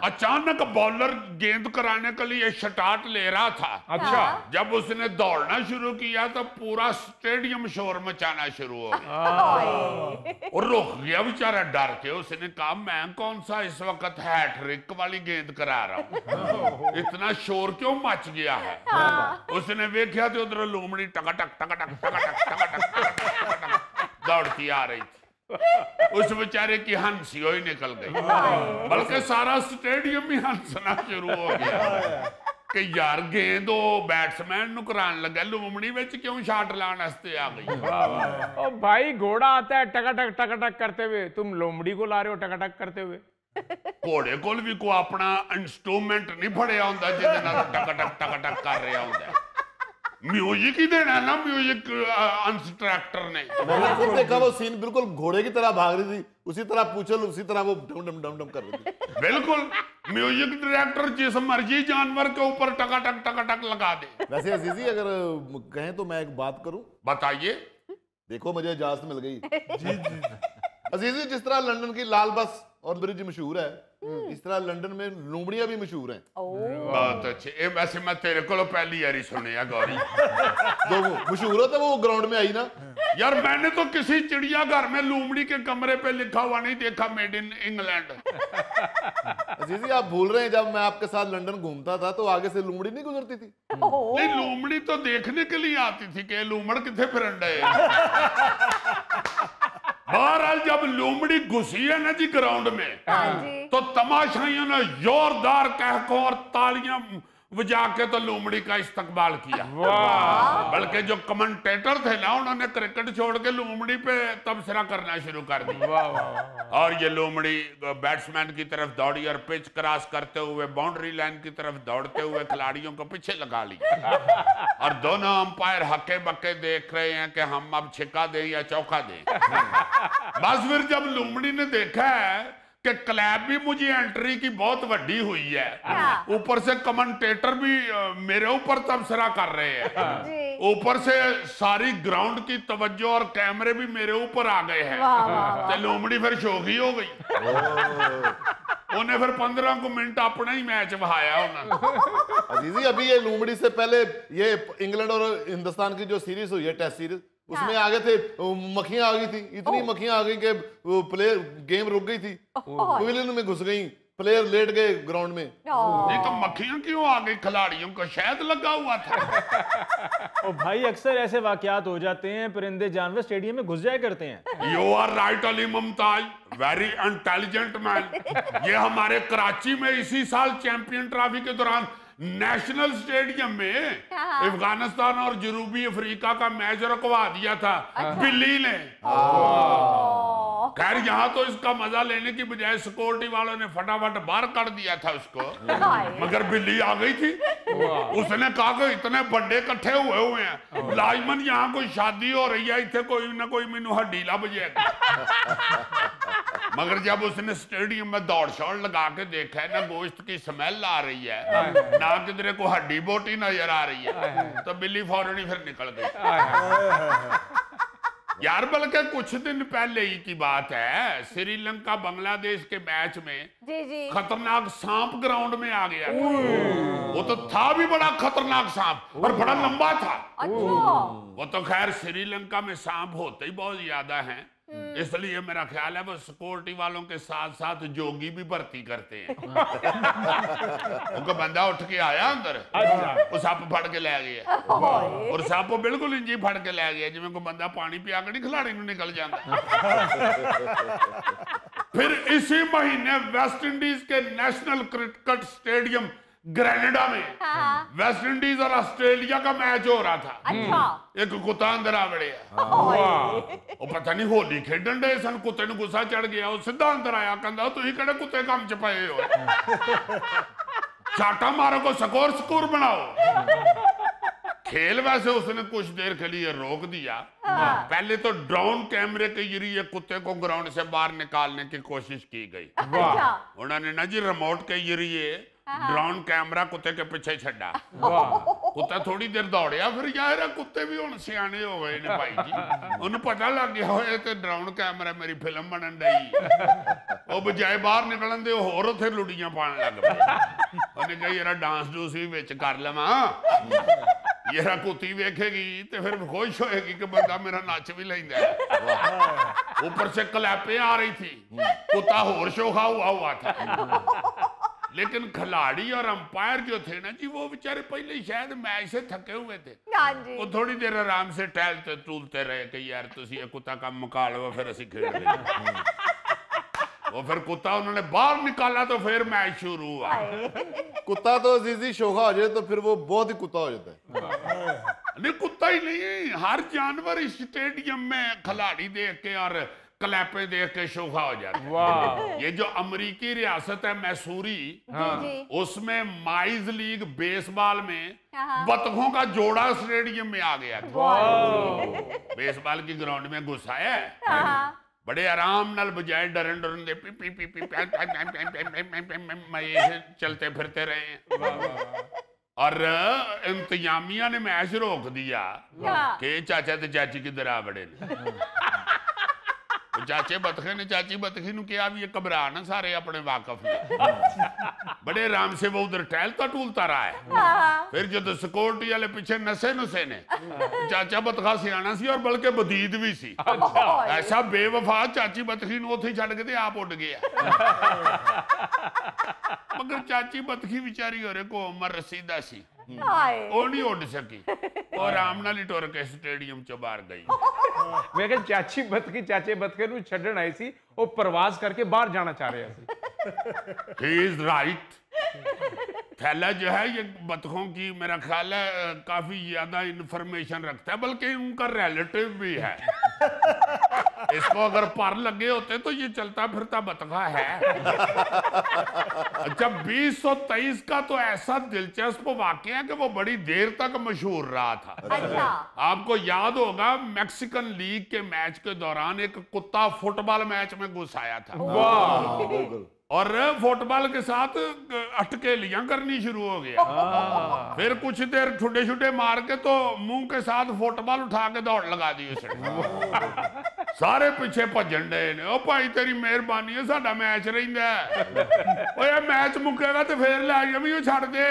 अचानक बॉलर गेंद कराने के लिए शटाट ले रहा था। अच्छा। जब उसने दौड़ना शुरू किया तो पूरा स्टेडियम शोर मचाना शुरू हो गया और रुक गया बेचारा डर के। उसने कहा मैं कौन सा इस वक्त हैट्रिक वाली गेंद करा रहा हूं, इतना शोर क्यों मच गया है? उसने देखा तो उधर लोमड़ी टकाटक टकाटक दौड़ती आ रही थी। उस बेचारे की हंसी ही निकल गई, बल्कि सारा स्टेडियम ही हंसना शुरू हो गया कि यार गेंद बैट्समैन नु करान लगा, लोमड़ी विच क्यों शॉट लाने वास्ते आ गई। ओ भाई, घोड़ा आता है टकाटक करते हुए, तुम लोमड़ी को ला रहे हो टकाटक करते हुए। घोड़े कोल भी कोई अपना इंस्ट्रूमेंट नहीं फड़िया हुंदा जिहदे नाल टकाटक कर रहा हुंदा। म्यूजिक ही देना ना, म्यूजिक इंस्ट्रक्टर ने। मैंने खुद देखा वो सीन, बिल्कुल घोड़े की तरह भाग रही थी, उसी तरह पूछल, उसी तरह वो डम डम डम डम कर रही थी। बिल्कुल, म्यूजिक डायरेक्टर जिस मर्जी जानवर के ऊपर टकाटक लगा दे। वैसे अजीजी अगर कहें तो मैं एक बात करूं। बताइए। देखो मुझे इजाजत मिल गई। जी जी अजीजी, जिस तरह लंदन की लाल बस और ब्रिज मशहूर है, इस तरह लंदन में लूमड़ियां भी मशहूर हैं। बहुत अच्छे। ये वैसे मैं तेरे को पहली बार सुनिया गौरी। जो मशहूर होता है वो ग्राउंड में आई ना। यार मैंने तो किसी चिड़ियाघर में लूमड़ी के कमरे पे लिखा हुआ नहीं देखा मेड इन इंग्लैंड। अजीजी आप भूल रहे हैं, जब मैं आपके साथ लंदन घूमता था तो आगे से लूमड़ी नहीं गुजरती थी। नहीं, लूमड़ी तो देखने के लिए आती थी कि लूमड़ कितने फिरंडे। बहरहाल जब लूमड़ी घुसी है ना जी ग्राउंड में, तो तमाशाइयों ने जोरदार कहकों और तालियां बजा के तो लूमड़ी का इस्तकबाल किया। बल्कि जो कमेंटेटर थे ना, उन्होंने क्रिकेट छोड़ के लूमड़ी पे तबसरा करना शुरू कर दिया। और ये लूमड़ी बैट्समैन की तरफ दौड़ी और पिच क्रॉस करते हुए बाउंड्री लाइन की तरफ दौड़ते हुए खिलाड़ियों को पीछे लगा लिया। और दोनों अंपायर हक्के बक्के देख रहे हैं कि हम अब छिक्का दें या चौका दें। बस फिर जब लूमड़ी ने देखा है कि क्लैब भी मुझे एंट्री की बहुत वड्डी हुई है, ऊपर से कमेंटेटर भी मेरे ऊपर तबसरा कर रहे हैं, ऊपर से सारी ग्राउंड की तवज्जो और कैमरे भी मेरे ऊपर आ गए हैं, तो लूमड़ी फिर शौकी हो गई। उन्हें फिर 15 मिनट अपना ही मैच बहाया उन्होंने। अजीजी अभी ये लूमड़ी से पहले ये इंग्लैंड और हिंदुस्तान की जो सीरीज हुई है, टेस्ट सीरीज, उसमें आगे थे मक्खियां आ गई थी, इतनी मक्खियां आ गई कि प्लेयर गेम रुक गई थी, पवेलियन में घुस गई, प्लेयर लेट गए ग्राउंड में। नहीं तो मक्खियां क्यों आ गई? खिलाड़ियों को शायद लगा हुआ था। ओ भाई, अक्सर ऐसे वाकयात हो जाते हैं, परिंदे जानवर स्टेडियम में घुस जाया करते हैं। You are right Ali Mumtaz, very intelligent man. ये हमारे कराची में इसी साल चैंपियन ट्रॉफी के दौरान नेशनल स्टेडियम में अफगानिस्तान और जनूबी अफ्रीका का मैच रुकवा दिया था बिल्ली ने। खैर यहाँ तो इसका मजा लेने की बजाय सिक्योरिटी वालों ने फटाफट बाहर कर दिया था उसको, मगर बिल्ली आ गई थी। उसने कहा कि इतने बड़े इकट्ठे हुए हैं, लाजमन यहाँ कोई शादी हो रही है, इतने कोई ना कोई मैनू हड्डीला बजेगा। मगर जब उसने स्टेडियम में दौड़ शौड़ लगा के देखा है ना, गोश्त की स्मेल आ रही है, ना किधरे को हड्डी बोटी नजर आ रही है, तो बिल्ली फौरन ही फिर निकल गई। यार बल्कि कुछ दिन पहले ही की बात है, श्रीलंका बांग्लादेश के मैच में खतरनाक सांप ग्राउंड में आ गया था। वो तो था भी बड़ा खतरनाक सांप और बड़ा लंबा था। वो तो खैर श्रीलंका में सांप होते ही बहुत ज्यादा हैं, इसलिए मेरा ख्याल है वो सिक्योरिटी वालों के साथ साथ जोगी भी भर्ती करते हैं। उनका बंदा उठ के आया अंदर, वो सप फड़ के ले गया, और सप बिल्कुल इंजी फड़ के ले गया जिवें कोई बंदा पानी पिया के खिलाड़ी निकल जाता। फिर इसी महीने वेस्ट इंडीज के नेशनल क्रिकेट स्टेडियम ग्रेनेडा में वेस्ट इंडीज और ऑस्ट्रेलिया का मैच हो रहा था। एक कुत्ता अंदर आ गया, वो पता नहीं होली खेडन डे सन, कुत्ते ने गुस्सा चढ़ गया, वो सीधा अंदर आया, कहंदा तुसीं किहड़े कुत्ते काम च पए हो, चाटा मारो को स्कोर बनाओ। खेल वैसे उसने कुछ देर के लिए रोक दिया। पहले तो ड्रोन कैमरे के जरिए कुत्ते को ग्राउंड से बाहर निकालने की कोशिश की गई। उन्होंने ना जी रिमोट के जरिए ड्रोन कैमरा कुत्ते के पीछे छड़ा। कुत्ता थोड़ी देर दौड़िया, फिर यार कुत्ते भी हुण सियाने हो गए ने भाई जी, उन्हें पता लग गया होए ते ड्रोन कैमरा मेरी फिल्म बनन डई। वो बजाय बाहर निकलन दे होर उत्थे लुड़ियां पाण लग पए। उन्हें कहा यार डांस डूस भी विच कर लवां, यार कुत्ती वेखेगी तो फिर खुश होएगी कि बंदा मेरा नच भी लेंदा है। ऊपर से क्लैपें आ रही थी, कुत्ता होर शोखा हुआ था। लेकिन खिलाड़ी और अंपायर जो थे ना जी, वो बेचारे पहले शायद मैच से थके हुए थे, वो थोड़ी देर आराम से टहलते टूलते रहे कि यार तुसी ये कुत्ता का मुका लो, फिर असी खेल रहे। वो फिर कुत्ता उन्होंने बाहर निकाला तो फिर मैच शुरू हुआ। कुत्ता तो अजीजी शोखा हो जाए तो फिर वो बहुत ही कुत्ता हो जाता है। नहीं कुत्ता ही नहीं, हर जानवर इस स्टेडियम में खिलाड़ी देख के और क्लैपें देख के शोखा हो जाते हैं। वाह। ये जो अमेरिकी रियासत है मैसूरी, उसमें माइज लीग बेसबॉल में बतखों का जोड़ा स्टेडियम में आ गया था। बेसबॉल की ग्राउंड में घुसा है, बड़े आराम नाल बजाय डरन डरन दे पी पी पी पी ऐसे चलते फिरते रहे हैं। और इंतजामिया ने मैच रोक दिया कि चाचा ते चाची किधर आ बड़े चाचे बतखे ने चाची बतखी नु किया भी ये घबरा ना सारे अपने वाकफ ने। बड़े आराम से वो उधर टहलता टूलता रहा है। फिर जो सिक्योरिटी वाले पीछे नशे नुसे ने, चाचा बतखा सियाना सी और बल्कि बदीद भी सी। ऐसा बेवफा चाची बतखी नु उत्थे छड़ के आप उड़ गया। मगर चाची बतखी बेचारी होरे को उम्र रसीदा सी, ਉਹ नहीं उड़ सकी और आराम नाल ही टुर के स्टेडियम चो बाहर गई। मैं कहा चाची बतखी चाचे बतखे नु छड्डण आई सी, वो प्रवास करके बाहर जाना चाह रहे सी। He is right। थैला जो है ये बतखों की मेरा ख्याल है काफी ज्यादा इंफॉर्मेशन रखता है, बल्कि उनका रिलेटिव भी है। इसको अगर पर लगे होते तो ये चलता फिरता बतखा है। अच्छा 2023 का तो ऐसा दिलचस्प वाकया है कि वो बड़ी देर तक मशहूर रहा था। अच्छा। आपको याद होगा मैक्सिकन लीग के मैच के दौरान एक कुत्ता फुटबॉल मैच में घुस आया था। वाह। और फुटबॉल के साथ अटकेलियां करनी शुरू हो गया। फिर कुछ देर ठुडे छुडे मार के तो मुंह के साथ फुटबॉल उठा के दौड़ लगा दी उसने। सारे पीछे भजन डे ने, ओ भाई तेरी मेहरबानी है साडा मैच रहिंदा है, ओ ये मैच मुकेगा तो फिर ले आइए भी छड़ दे।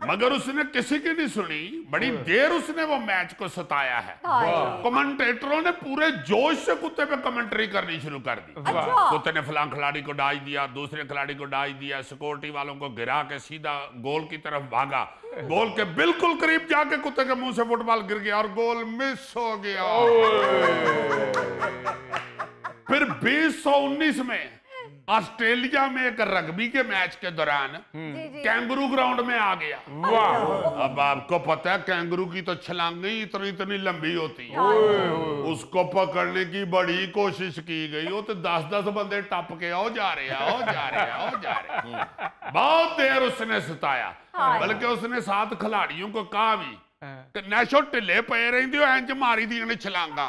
मगर उसने किसी की नहीं सुनी, बड़ी देर उसने वो मैच को सताया है। कमेंटेटरों ने पूरे जोश से कुत्ते पे कमेंट्री करनी शुरू कर दी। कुत्ते ने फलां खिलाड़ी को डाई दिया, दूसरे खिलाड़ी को डाई दिया, सिक्योरिटी वालों को गिरा के सीधा गोल की तरफ भागा। गोल के बिल्कुल करीब जाके कुत्ते के मुंह से फुटबॉल गिर गया और गोल मिस हो गया। फिर 2019 में ऑस्ट्रेलिया में एक रग्बी के मैच के दौरान कैंगरू ग्राउंड में आ गया। वाह। अब आपको पता है कैंगरू की तो छलांगे ही इतनी इतनी लंबी होती है। उसको पकड़ने की बड़ी कोशिश की गई, वो तो 10-10 बंदे टप के आओ जा रहे बहुत देर उसने सताया, बल्कि उसने 7 खिलाड़ियों को कहा भी नैशो ढिले पे रही इंज मारी दी ने छलांगा।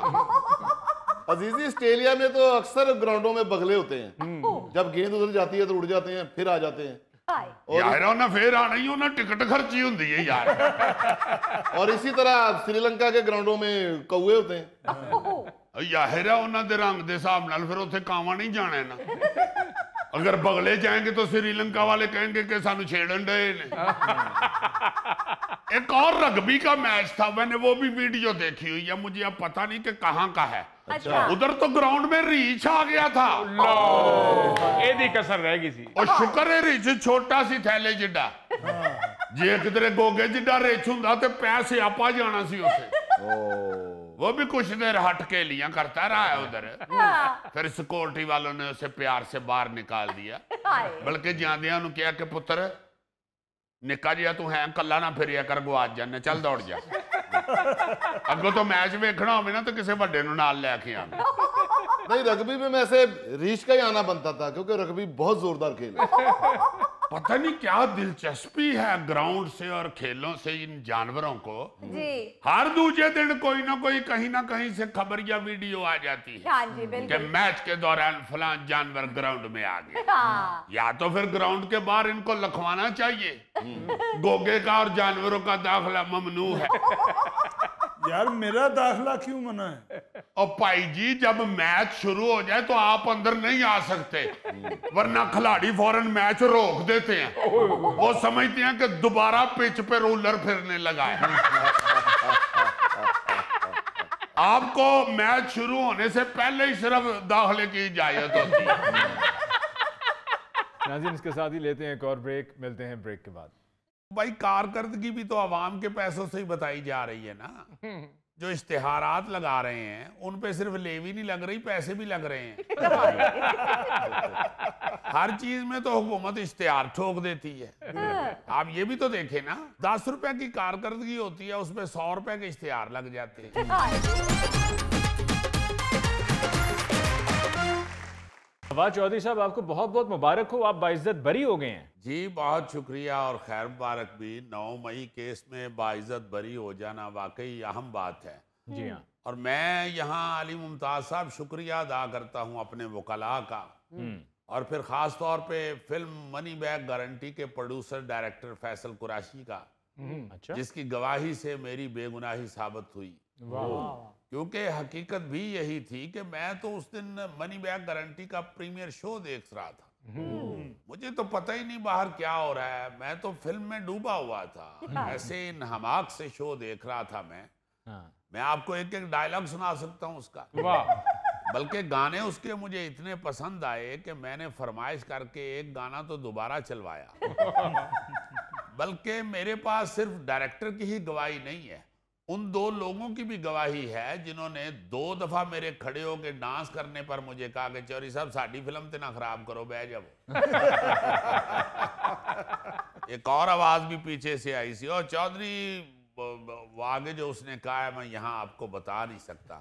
अजीजी ऑस्ट्रेलिया में तो अक्सर ग्राउंडों में बगले होते हैं, जब गेंद उधर जाती है तो उड़ जाते हैं, फिर आ जाते हैं। यार उन्हें फिर आना ही, उन्हें टिकट खर्ची होती है यार। और इसी तरह श्रीलंका के ग्राउंडों में कौए होते हैं। यार उन्होंने रंग के हिसाब नाल फिर उत्थे कावा नहीं जाना ना। अगर बगले जाएंगे तो श्रीलंका वाले कहेंगे कि सानू छेड़न डे ने। एक और रग्बी का मैच था, मैंने वो भी वीडियो देखी हुई है, मुझे अब पता नहीं कि कहाँ का है। अच्छा। उधर तो ग्राउंड में रीछ आ गया था। एदी कसर रह गई सी। और शुक्र है रीछ छोटा सी थैले जिड्डा, जे किधरे गोगे जिड्डा रीछ हुंदा ते पैसे आपा जाना सी उसे। वो भी कुछ देर हट के लिया करता रहा है उधर। फिर सिक्योरिटी वालों ने उसे प्यार से बाहर निकाल दिया, बल्कि जांदियां नु कहा कि पुत्र निक्का जिहा तू है कला ना फिरिया कर, गुआच जाने, चल दौड़ जा। अगो तो मैच वेखना हो ना तो किसी बड़े नु नाल लेके आना। नहीं, रग्बी में वैसे रीछ का ही आना बनता था, क्योंकि रग्बी बहुत जोरदार खेल है। पता नहीं क्या दिलचस्पी है ग्राउंड से और खेलों से इन जानवरों को। जी। हर दूसरे दिन कोई ना कोई कहीं ना कहीं से खबर या वीडियो आ जाती है। हाँ जी, बिल्कुल। कि मैच के दौरान फलां जानवर ग्राउंड में आ गए। हाँ। या तो फिर ग्राउंड के बाहर इनको लखवाना चाहिए, गोगे का और जानवरों का दाखिला ममनू है। यार मेरा दाखिला क्यों मना है? और भाई जी जब मैच शुरू हो जाए तो आप अंदर नहीं आ सकते, वरना खिलाड़ी फौरन मैच रोक देते हैं। वो समझते हैं कि दोबारा पिच पे रोलर फिरने लगा है। आपको मैच शुरू होने से पहले ही सिर्फ दाखिले की इजाजत होती है। नाज़रीन, इसके साथ ही लेते हैं एक और ब्रेक, मिलते हैं ब्रेक के बाद। भाई कारकर्दगी भी तो आवाम के पैसों से ही बताई जा रही है ना। जो इश्तिहारात लगा रहे हैं उन पे सिर्फ लेवी नहीं लग रही, पैसे भी लग रहे हैं। हर चीज में तो हुकूमत इश्तिहार ठोक देती है। आप ये भी तो देखें ना, 10 रुपए की कारकर्दगी होती है, उसमें 100 रुपए के इश्तिहार लग जाते हैं। फवाद चौधरी साहब, आपको बहुत बहुत मुबारक हो, आप बाइज्जत बरी हो गए हैं। जी बहुत शुक्रिया और खैर मुबारक भी। 9 मई केस में बाइज्जत बरी हो जाना वाकई अहम बात है। जी हाँ। और मैं यहाँ अली मुमताज़ साहब शुक्रिया अदा करता हूँ अपने वकला का, और फिर ख़ास तौर पे फिल्म मनी बैग गारंटी के प्रोड्यूसर डायरेक्टर फैसल कुरैशी का, अच्छा। जिसकी गवाही से मेरी बेगुनाही साबित हुई। क्योंकि हकीकत भी यही थी कि मैं तो उस दिन मनी बैग गारंटी का प्रीमियर शो देख रहा था। मुझे तो पता ही नहीं बाहर क्या हो रहा है, मैं तो फिल्म में डूबा हुआ था। ऐसे इन हमाक से शो देख रहा था मैं आपको एक एक डायलॉग सुना सकता हूँ उसका। वाह। बल्कि गाने उसके मुझे इतने पसंद आए कि मैंने फरमाइश करके एक गाना तो दोबारा चलवाया। बल्कि मेरे पास सिर्फ डायरेक्टर की ही गवाही नहीं है, उन 2 लोगों की भी गवाही है जिन्होंने 2 दफा मेरे खड़े होकर डांस करने पर मुझे कहा कि चौधरी साहब साड़ी फिल्म तो ना खराब करो, बह जाओ। एक और आवाज भी पीछे से आई सी, और चौधरी वो आगे जो उसने कहा है मैं यहाँ आपको बता नहीं सकता,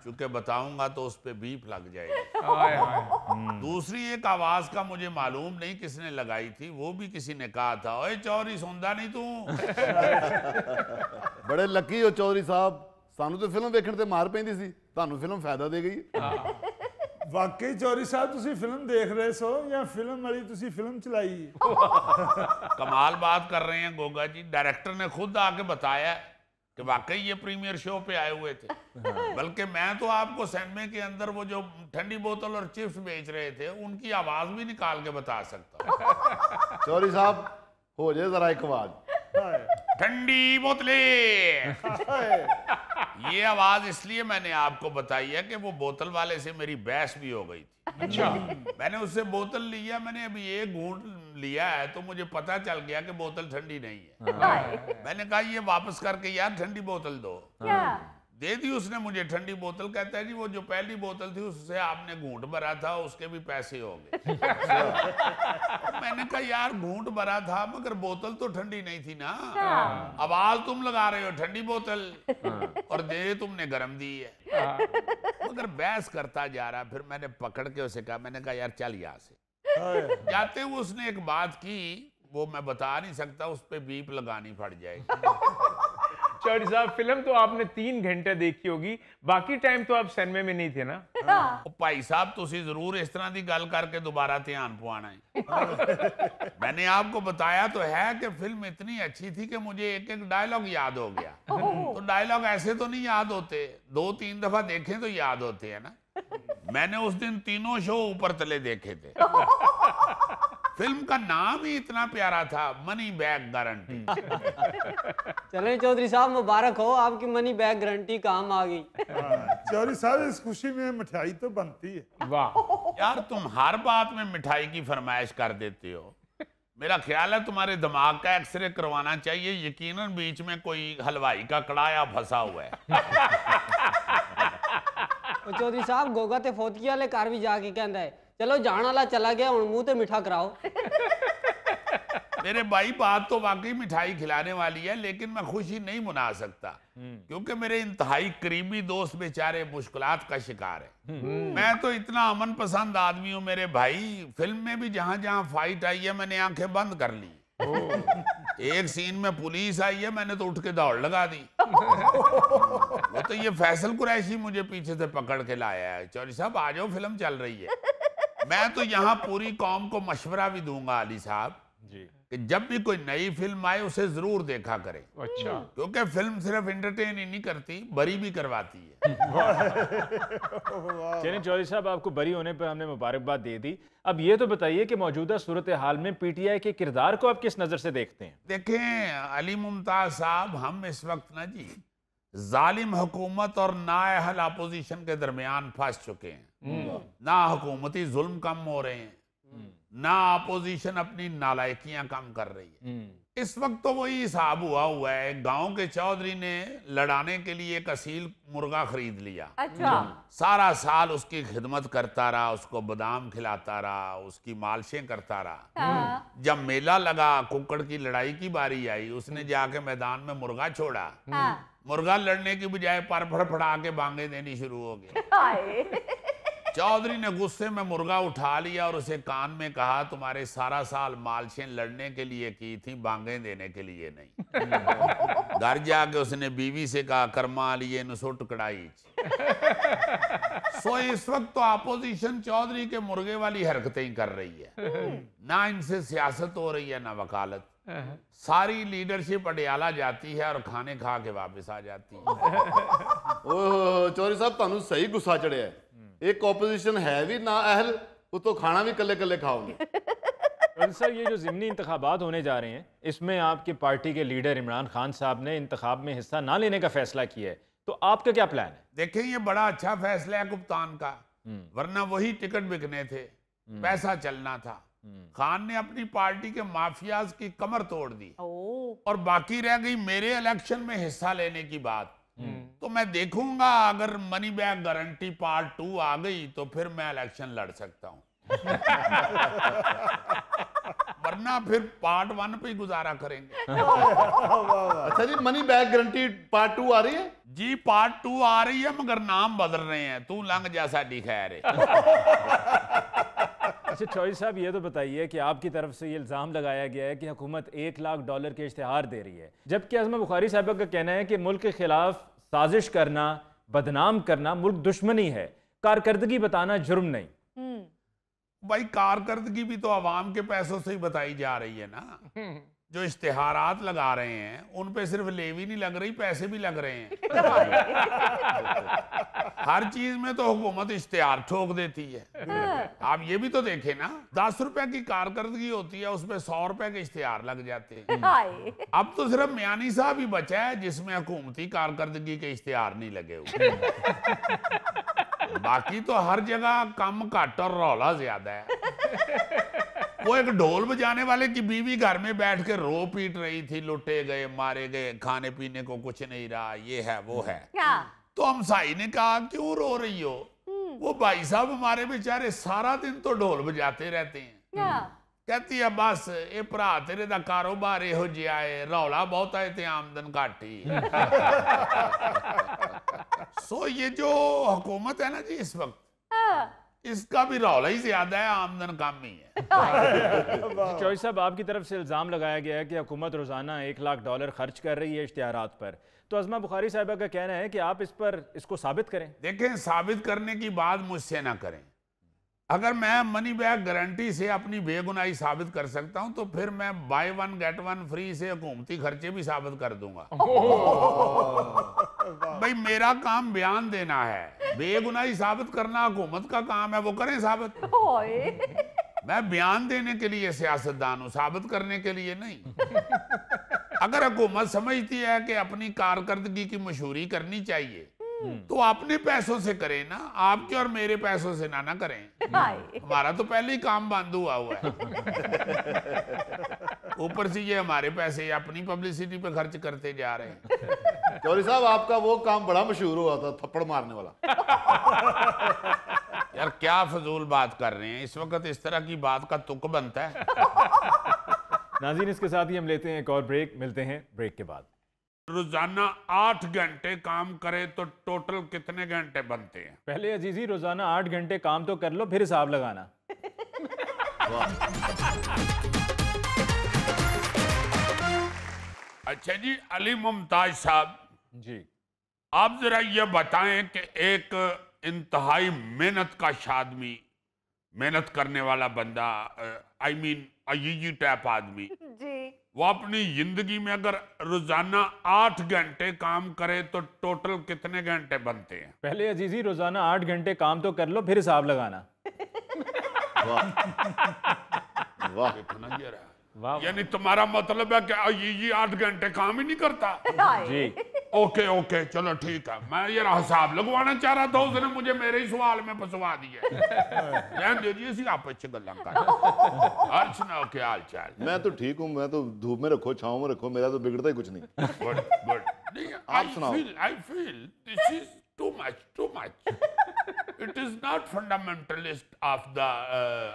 क्योंकि बताऊंगा तो उस पर बीप लग जाएगी। दूसरी एक आवाज का मुझे मालूम नहीं किसने लगाई थी, वो भी किसी ने कहा था, ओए चौधरी सुनता नहीं तू। बड़े लकी हो चौधरी साहब, सानू तो फिल्म देखने ते मार पैंदी सी, तानू फिल्म फायदा दे गई। वाकई चौधरी साहब तुसी फिल्म देख रहे सो या फिल्म वाली तुसी फिल्म चलाई? कमाल बात कर रहे हैं गोगा जी, डायरेक्टर ने खुद आके बताया कि वाकई ये प्रीमियर शो पे आए हुए थे। बल्कि मैं तो आपको सिनेमा के अंदर वो जो ठंडी बोतल और चिप्स बेच रहे थे उनकी आवाज भी निकाल के बता सकता। चौधरी साहब हो जाए जरा एक आवाज, ठंडी बोतलें। ये आवाज इसलिए मैंने आपको बताई है कि वो बोतल वाले से मेरी बहस भी हो गई थी। अच्छा। मैंने उससे बोतल लिया, मैंने अभी एक घूंट लिया है तो मुझे पता चल गया कि बोतल ठंडी नहीं है। मैंने कहा ये वापस करके यार ठंडी बोतल दो। दे दी उसने मुझे ठंडी बोतल। कहता है जी वो जो पहली बोतल थी उससे आपने घूंट भरा था, उसके भी पैसे हो गए। मैंने कहा यार घूंट भरा था मगर बोतल तो ठंडी नहीं थी ना, आवाज तुम लगा रहे हो ठंडी बोतल और दे तुमने गरम दी है। मगर बहस करता जा रहा, फिर मैंने पकड़ के उसे कहा, मैंने कहा यार चल यहाँ से। जाते हुए उसने एक बात की, वो मैं बता नहीं सकता, उस पर बीप लगानी पड़ जाएगी। चौधरी साहब फिल्म तो आपने 3 घंटे देखी होगी, बाकी टाइम तो आप सिनेमा में नहीं थे ना? भाई साहब तुसी जरूर इस तरह की गल करके दोबारा ध्यान पवाना है। मैंने आपको बताया तो है कि फिल्म इतनी अच्छी थी कि मुझे एक एक डायलॉग याद हो गया। तो डायलॉग ऐसे तो नहीं याद होते, 2-3 दफा देखें तो याद होते हैं ना। मैंने उस दिन तीनों शो ऊपर तले देखे थे। फिल्म का नाम ही इतना प्यारा था, मनी बैग गारंटी। चलें चौधरी साहब मुबारक हो, आपकी मनी बैग गारंटी काम आ गई। चौधरी साहब इस खुशी में मिठाई तो बनती है। वाह यार तुम हर बात में मिठाई की फरमाइश कर देते हो। मेरा ख्याल है तुम्हारे दिमाग का एक्सरे करवाना चाहिए, यकीनन बीच में कोई हलवाई का कड़ाया फंसा हुआ है। चौधरी साहब गोगा ते फोतकी वाले घर भी जाके कहता है चलो जान वाला चला गया हुण मुंह ते मिठा कराओ। मेरे भाई बात तो वाकई मिठाई खिलाने वाली है, लेकिन मैं खुशी नहीं मना सकता क्योंकि मेरे इंतहाई करीबी दोस्त बेचारे मुश्किलात का शिकार है। मैं तो इतना अमन पसंद आदमी हूँ मेरे भाई, फिल्म में भी जहां जहां फाइट आई है मैंने आंखें बंद कर ली। एक सीन में पुलिस आई है, मैंने तो उठ के दौड़ लगा दी। वो तो ये फैसल कुरैशी मुझे पीछे से पकड़ के लाया है, चौधरी साहब आ जाओ फिल्म चल रही है। मैं तो यहाँ पूरी कौम को मशवरा भी दूंगा अली साहब जी कि जब भी कोई नई फिल्म आए उसे जरूर देखा करें। अच्छा। क्योंकि फिल्म सिर्फ एंटरटेन ही नहीं करती, बरी भी करवाती है। चलिए चौधरी साहब आपको बरी होने पर हमने मुबारकबाद दे दी। अब ये तो बताइए कि मौजूदा सूरत हाल में पीटीआई के किरदार को आप किस नजर से देखते हैं? देखें अली मुमताज साहब, हम इस वक्त ना जी जालिम हुकूमत और नाअहल अपोजिशन के दरमियान फंस चुके हैं। ना हुकूमती जुल्म कम हो रहे हैं, ना अपोजिशन अपनी नालायकियां कम कर रही है। इस वक्त तो वही हिसाब हुआ है, गांव के चौधरी ने लड़ाने के लिए एक असील मुर्गा खरीद लिया। अच्छा। सारा साल उसकी खिदमत करता रहा, उसको बादाम खिलाता रहा, उसकी मालिशें करता रहा। जब मेला लगा, कुक्कड़ की लड़ाई की बारी आई, उसने जाके मैदान में मुर्गा छोड़ा। मुर्गा लड़ने की बजाय पर फड़फड़ा के बांगे देनी शुरू हो गई। चौधरी ने गुस्से में मुर्गा उठा लिया और उसे कान में कहा, तुम्हारे सारा साल मालशें लड़ने के लिए की थी, बांगे देने के लिए नहीं। घर जाके उसने बीवी से कहा, कर्मा लिए नुसुट कड़ाई। सो इस वक्त तो अपोजिशन चौधरी के मुर्गे वाली हरकतें ही कर रही है। ना इनसे सियासत हो रही है ना वकालत। सारी लीडरशिप अडियाला जाती है और खाने खा के वापस आ जाती है। ओह चौधरी साहब, ਤੁਹਾਨੂੰ सही गुस्सा चढ़िया है। एक ऑपोजिशन है भी ना अहल, वो तो खाना भी कल्ले कल्ले खाओगे। सर ये जो ज़िमनी इंतखाबात होने जा रहे हैं, इसमें आपकी पार्टी के लीडर इमरान खान साहब ने इंतखाब में हिस्सा ना लेने का फैसला किया है, तो आपका क्या प्लान है? देखें, ये बड़ा अच्छा फैसला है कप्तान का, वरना वही टिकट बिकने थे, पैसा चलना था। खान ने अपनी पार्टी के माफियाज की कमर तोड़ दी और बाकी रह गई मेरे इलेक्शन में हिस्सा लेने की बात। तो मैं देखूंगा, अगर मनी बैग गारंटी पार्ट 2 आ गई तो फिर मैं इलेक्शन लड़ सकता हूं। वरना फिर पार्ट 1 पे ही गुजारा करेंगे। अच्छा जी, मनी बैग गारंटी पार्ट 2 आ रही है जी? पार्ट 2 आ रही है, मगर नाम बदल रहे हैं। तू लंघ जा साडी खैर है। अच्छा चौधरी साहब, ये तो बताइए कि आपकी तरफ से ये इल्ज़ाम लगाया गया है कि हुकूमत $1 लाख के इश्तिहार दे रही है, जबकि अज़मा बुखारी साहब का कहना है कि मुल्क के खिलाफ साजिश करना, बदनाम करना मुल्क दुश्मनी है, कारकर्दगी बताना जुर्म नहीं। भाई कारकर्दगी भी तो आवाम के पैसों से ही बताई जा रही है ना। जो इश्तिहारात लगा रहे हैं उन पे सिर्फ लेवी नहीं लग रही, पैसे भी लग रहे हैं। हर चीज में तो हुकूमत इश्तिहार ठोक देती है। आप ये भी तो देखें ना, 10 रुपए की कारकर्दगी होती है, उसमें 100 रुपए के इश्तिहार लग जाते हैं। अब तो सिर्फ म्यानी साहब ही बचा है जिसमें हुकूमती कारकर्दगी के इश्तिहार नहीं लगे हुए। बाकी तो हर जगह कम घट और रौला ज्यादा है। वो एक ढोल बजाने वाले की बीवी घर में बैठ के रो पीट रही थी, लुटे गए, मारे गए, खाने पीने को कुछ नहीं रहा, ये है वो है। तो हमसाई ने कहा, क्यों रो रही हो? वो भाई साहब हमारे बेचारे सारा दिन तो ढोल बजाते रहते हैं। कहती है, बस ये भरा तेरे दा कारोबार इहो जिहा है, रौला बहुत है ते आमदन घट ही। सो ये जो हुकूमत है ना जी इस वक्त, इसका भी रौला ही ज्यादा है, आमदन कम ही है। चौधरी साहब, आपकी तरफ से इल्ज़ाम लगाया गया है कि हुकूमत रोजाना $1 लाख खर्च कर रही है इश्तिहारात पर, तो अज़मा बुखारी साहिबा का कहना है कि आप इस पर इसको साबित करें। देखें, साबित करने की बात मुझसे ना करें। अगर मैं मनी बैग गारंटी से अपनी बेगुनाही साबित कर सकता हूं तो फिर मैं बाय 1 गेट 1 फ्री से हुकूमती खर्चे भी साबित कर दूंगा। भाई मेरा काम बयान देना है, बेगुनाही साबित करना हुकूमत का काम है, वो करें साबित। मैं बयान देने के लिए सियासतदान हूं, साबित करने के लिए नहीं। अगर हुकूमत समझती है कि अपनी कारकर्दगी की मशहूरी करनी चाहिए तो अपने पैसों से करें ना, आपके और मेरे पैसों से ना करें। हमारा तो पहले ही काम बंद हुआ है। ऊपर से ये हमारे पैसे अपनी पब्लिसिटी पे खर्च करते जा रहे हैं। चौधरी साहब, आपका वो काम बड़ा मशहूर हुआ था, थप्पड़ मारने वाला। यार क्या फजूल बात कर रहे हैं, इस वक्त इस तरह की बात का तुक बनता है। नाज़रीन, इसके साथ ही हम लेते हैं एक और ब्रेक, मिलते हैं ब्रेक के बाद। रोजाना 8 घंटे काम करे तो टोटल कितने घंटे बनते हैं? पहले अजीजी रोजाना 8 घंटे काम तो कर लो, फिर हिसाब लगाना। अच्छा जी, अली मुमताज साहब जी, आप जरा ये बताएं कि एक इंतहाई मेहनत का आदमी, मेहनत करने वाला बंदा, आई मीन अजीजी टाइप आदमी जी, वो अपनी जिंदगी में अगर रोजाना 8 घंटे काम करे तो टोटल कितने घंटे बनते हैं? पहले अजीजी रोजाना 8 घंटे काम तो कर लो, फिर हिसाब लगाना। वाह इतना ये रहा। वाह, यानी तुम्हारा मतलब है कि अजीजी 8 घंटे काम ही नहीं करता? जी, ओके ओके, चलो ठीक है। मैं ये हिसाब लगवाना चाह रहा था, उसने मुझे मेरे ही सवाल में फंसवा दिया। ध्यान दीजिए, इसी आपस में गल्लां कर। और सुनाओ क्या हाल चाल? मैं तो ठीक हूँ, मैं तो धूप में रखो छाँव में रखो, मेरा तो बिगड़ता ही कुछ नहीं। Good good. आप सुनाओ। I feel this is too much. It is not fundamentalist of the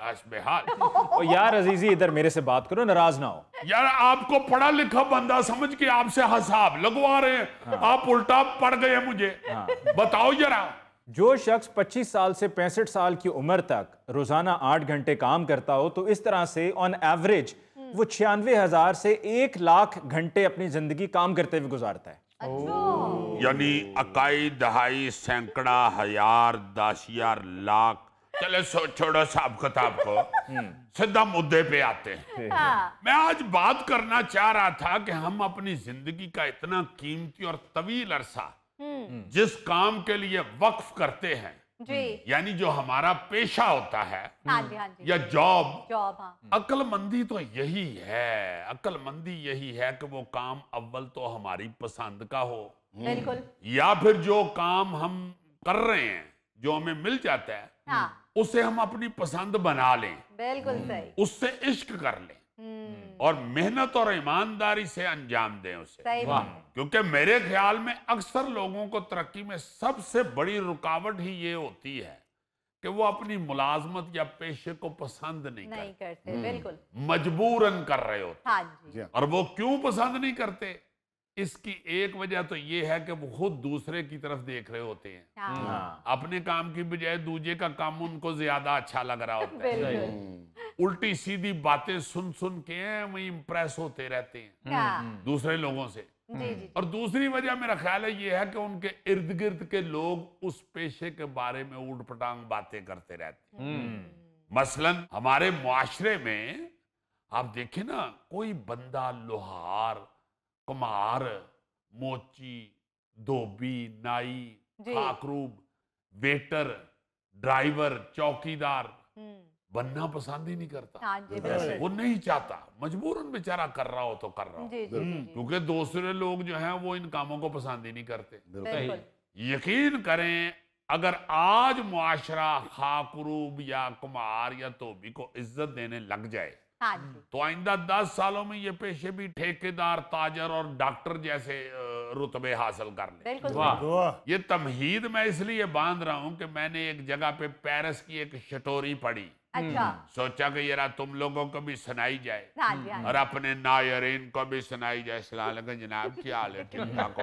Ashbehal. और यार अजीजी इधर मेरे से बात करो, नाराज ना हो। यार आपको पढ़ा लिखा बंदा समझ के आपसे हिसाब लगवा रहे हैं, आप उल्टा पड़ गए मुझे। बताओ जरा, जो शख्स 25 साल से 65 साल की उम्र तक रोजाना 8 घंटे काम करता हो, तो इस तरह से ऑन एवरेज वो 96,000 से 1 लाख घंटे अपनी जिंदगी काम करते हुए गुजारता है। यानी इकाई, दहाई, सैकड़ा, हजार, 10,000, लाख। चले छोड़ो साहब किताब को, सीधा मुद्दे पे आते हैं। मैं आज बात करना चाह रहा था कि हम अपनी जिंदगी का इतना कीमती और तवील अरसा जिस काम के लिए वक्फ करते हैं, यानी जो हमारा पेशा होता है या जॉब, अक्लमंदी तो यही है, अक्लमंदी यही है कि वो काम अव्वल तो हमारी पसंद का हो, बिल्कुल, या फिर जो काम हम कर रहे हैं, जो हमें मिल जाता है, उसे हम अपनी पसंद बना लें, बिल्कुल सही, उससे इश्क कर लें और मेहनत और ईमानदारी से अंजाम दें उसे। सही बात है। क्योंकि मेरे ख्याल में अक्सर लोगों को तरक्की में सबसे बड़ी रुकावट ही ये होती है कि वो अपनी मुलाजमत या पेशे को पसंद नहीं करते, बिल्कुल, मजबूरन कर रहे होते। हाँ जी। और वो क्यों पसंद नहीं करते, इसकी एक वजह तो ये है कि वो खुद दूसरे की तरफ देख रहे होते हैं। अपने काम की बजाय दूसरे का काम उनको ज्यादा अच्छा लग रहा होता है। उल्टी सीधी बातें सुन सुन के वही इंप्रेस होते रहते हैं दूसरे लोगों से। और दूसरी वजह मेरा ख्याल है ये है कि उनके इर्द गिर्द के लोग उस पेशे के बारे में ऊट पटांग बातें करते रहते हैं। मसलन हमारे मुआशरे में आप देखें ना, कोई बंदा लोहार, कुम्हार, मोची, धोबी, नाई, खाकरूब, वेटर, ड्राइवर, चौकीदार बनना पसंद ही नहीं करता। वो नहीं चाहता, मजबूरन बेचारा कर रहा हो तो कर रहा हो, क्योंकि दूसरे लोग जो हैं वो इन कामों को पसंद ही नहीं करते। यकीन करें, अगर आज मुआशरा खाकरूब या कुम्हार या धोबी को इज्जत देने लग जाए, तो आइंदा 10 सालों में ये पेशे भी ठेकेदार, ताजर और डॉक्टर जैसे रुतबे हासिल कर ले। ये तमहीद मैं इसलिए बांध रहा हूं कि मैंने एक जगह पे पेरिस की एक शटोरी पढ़ी। सोचा कि यार तुम लोगों को भी सुनाई जाए और अपने नायरीन को भी सुनाई जाए। सलाम अलैकुम जनाब, क्या हाल है? ठीक ठाक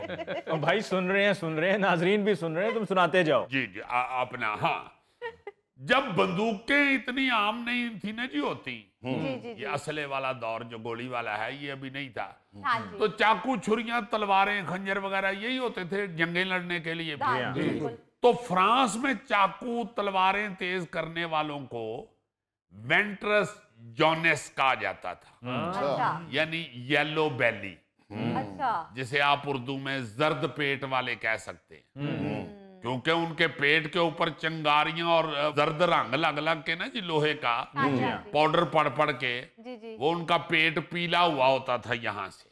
हो? भाई सुन रहे हैं, नाजरीन भी सुन रहे हैं, तुम सुनाते जाओ। जी जी, अपना। हाँ, जब बंदूकें इतनी आम नहीं थी ना जी होती, ये असले वाला दौर जो गोली वाला है ये अभी नहीं था, तो चाकू, छुरियां, तलवारें, खंजर वगैरह यही होते थे जंगें लड़ने के लिए। तो फ्रांस में चाकू तलवारें तेज करने वालों को वेंट्रस जॉनेस कहा जाता था, यानी येलो बेली, जिसे आप उर्दू में जर्द पेट वाले कह सकते हैं, क्योंकि उनके पेट के ऊपर चिंगारियां और जर्द रंग लग लग के ना जी लोहे का पाउडर पड़ पड़ के वो उनका पेट पीला हुआ होता था यहाँ से।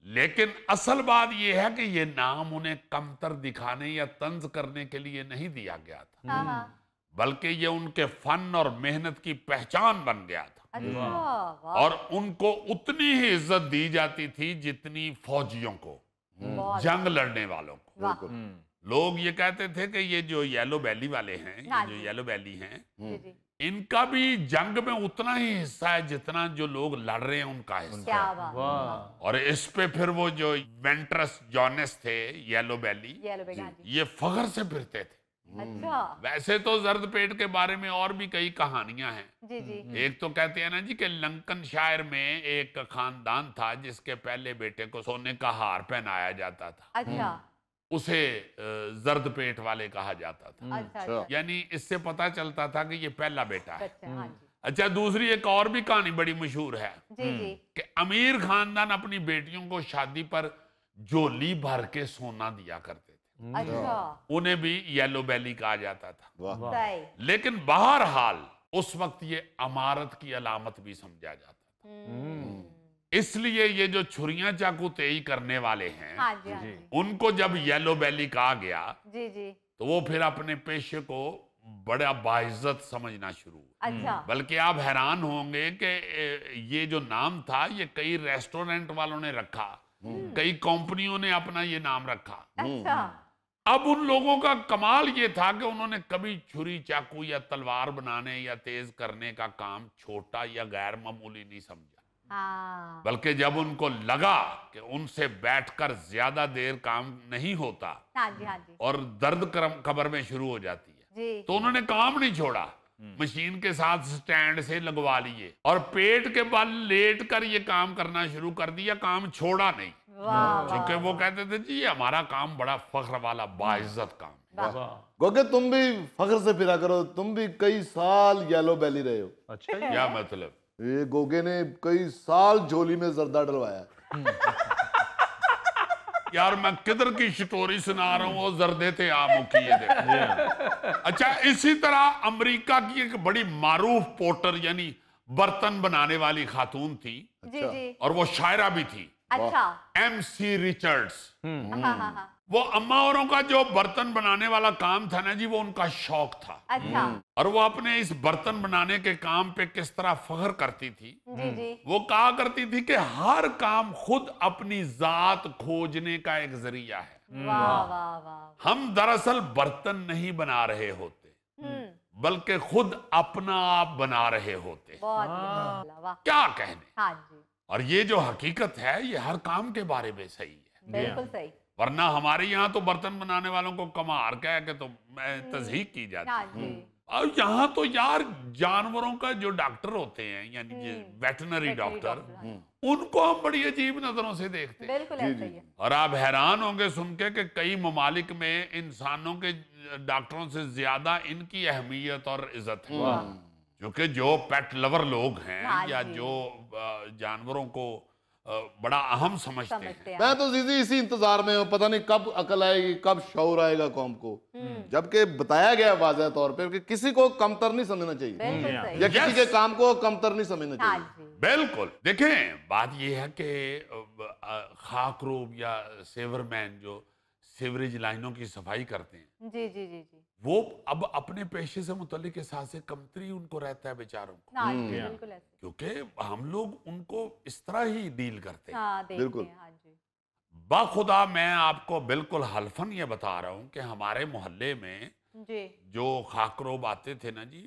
लेकिन असल बात यह है कि ये नाम उन्हें कमतर दिखाने या तंज करने के लिए नहीं दिया गया था, बल्कि ये उनके फन और मेहनत की पहचान बन गया था। और उनको उतनी ही इज्जत दी जाती थी जितनी फौजियों को, जंग लड़ने वालों को। लोग ये कहते थे कि ये जो येलो बैली वाले हैं, ये जो येलो बैली हैं, इनका भी जंग में उतना ही हिस्सा है जितना जो लोग लड़ रहे हैं उनका हिस्सा। और इस पे फिर वो जो वेंट्रस जॉनेस थे, येलो बैली, ये फख्र से फिरते थे। वैसे तो जर्द पेट के बारे में और भी कई कहानियां हैं। एक तो कहते हैं ना जी कि लंकनशायर में एक खानदान था जिसके पहले बेटे को सोने का हार पहनाया जाता था। उसे जर्द पेट वाले कहा जाता था। यानी इससे पता चलता था कि ये पहला बेटा है। अच्छा, दूसरी एक और भी कहानी बड़ी मशहूर है कि अमीर खानदान अपनी बेटियों को शादी पर झोली भर के सोना दिया करते थे। उन्हें भी येलो बैली कहा जाता था। लेकिन बहरहाल उस वक्त ये अमारत की अलामत भी समझा जाता था। इसलिए ये जो छुरियां चाकू तेई करने वाले हैं, उनको जब येलो बैली कहा गया तो वो फिर अपने पेशे को बड़ा बाइज्जत समझना शुरू हुआ। बल्कि आप हैरान होंगे कि ये जो नाम था ये कई रेस्टोरेंट वालों ने रखा, कई कंपनियों ने अपना ये नाम रखा। अब उन लोगों का कमाल ये था कि उन्होंने कभी छुरी चाकू या तलवार बनाने या तेज करने का काम छोटा या गैर मामूली नहीं समझा। हाँ बल्कि जब उनको लगा कि उनसे बैठकर ज्यादा देर काम नहीं होता हाँ जी हाँ जी और दर्द कमर में शुरू हो जाती है, जी तो उन्होंने काम नहीं छोड़ा, मशीन के साथ स्टैंड से लगवा लिए और पेट के बल लेट कर ये काम करना शुरू कर दिया, काम छोड़ा नहीं। वाह क्योंकि वो कहते थे जी ये हमारा काम बड़ा फख्र वाला बाइज्जत काम है। गोगे तुम भी फख्र से फिरा करो, तुम भी कई साल येलो बैली रहे हो। अच्छा क्या मतलब? ये गोगे ने कई साल झोली में जर्दा डलवाया। यार मैं किधर की स्टोरी सुना रहा हूँ, वो जर्दे थे आमों की ये देखो। अच्छा, इसी तरह अमेरिका की एक बड़ी मारूफ पोर्टर यानी बर्तन बनाने वाली खातून थी जी जी और वो शायरा भी थी, अच्छा MC रिचर्ड्स। हाँ हाँ हाँ वो अम्मा औरों का जो बर्तन बनाने वाला काम था ना जी, वो उनका शौक था अच्छा और वो अपने इस बर्तन बनाने के काम पे किस तरह फख्र करती थी। जी जी वो कहा करती थी कि हर काम खुद अपनी जात खोजने का एक जरिया है। वाह वाह वाह हम दरअसल बर्तन नहीं बना रहे होते, बल्कि खुद अपना आप बना रहे होते। बहुत बढ़िया, वाह क्या कहने। हाँ जी और ये जो हकीकत है ये हर काम के बारे में सही है, बिल्कुल सही वरना हमारे यहाँ तो बर्तन बनाने वालों को कमार कह के तो तजहीक की जाती हाँ है। जी और यहाँ तो यार जानवरों का जो डॉक्टर होते हैं यानी वेटनरी डॉक्टर, उनको हम बड़ी अजीब नजरों से देखते हैं। बिल्कुल ऐसा ही है। और आप हैरान होंगे सुन के कि कई ममालिक में इंसानों के डॉक्टरों से ज्यादा इनकी अहमियत और इज्जत है, क्योंकि जो पेट लवर लोग हैं हाँ या जी। जो जानवरों को बड़ा अहम समझते हैं। मैं तो जीजी इसी इंतजार में हूँ, पता नहीं कब अकल आएगी, कब शौर आएगा कौम को। जबकि बताया गया वाज़ह तौर पे कि किसी को कमतर नहीं समझना चाहिए बिल्कुल सही या किसी के काम को कमतर नहीं समझना हाँ चाहिए। जी बिल्कुल। देखें बात यह है कि खाकरूब या सेवरमैन जो सीवरेज लाइनों की सफाई करते हैं, जी जी जी जी वो अब अपने पेशे से मुतल्लिक एहसास से कमतरी उनको रहता है बेचारों को, हाँ जी बिल्कुल ऐसा क्योंकि हम लोग उनको इस तरह ही डील करते हैं। हाँ देखते बिल्कुल। हैं हाँ जी बाखुदा मैं आपको बिल्कुल हल्फन ये बता रहा हूँ कि हमारे मोहल्ले में जी जो खाकरोब आते थे ना जी,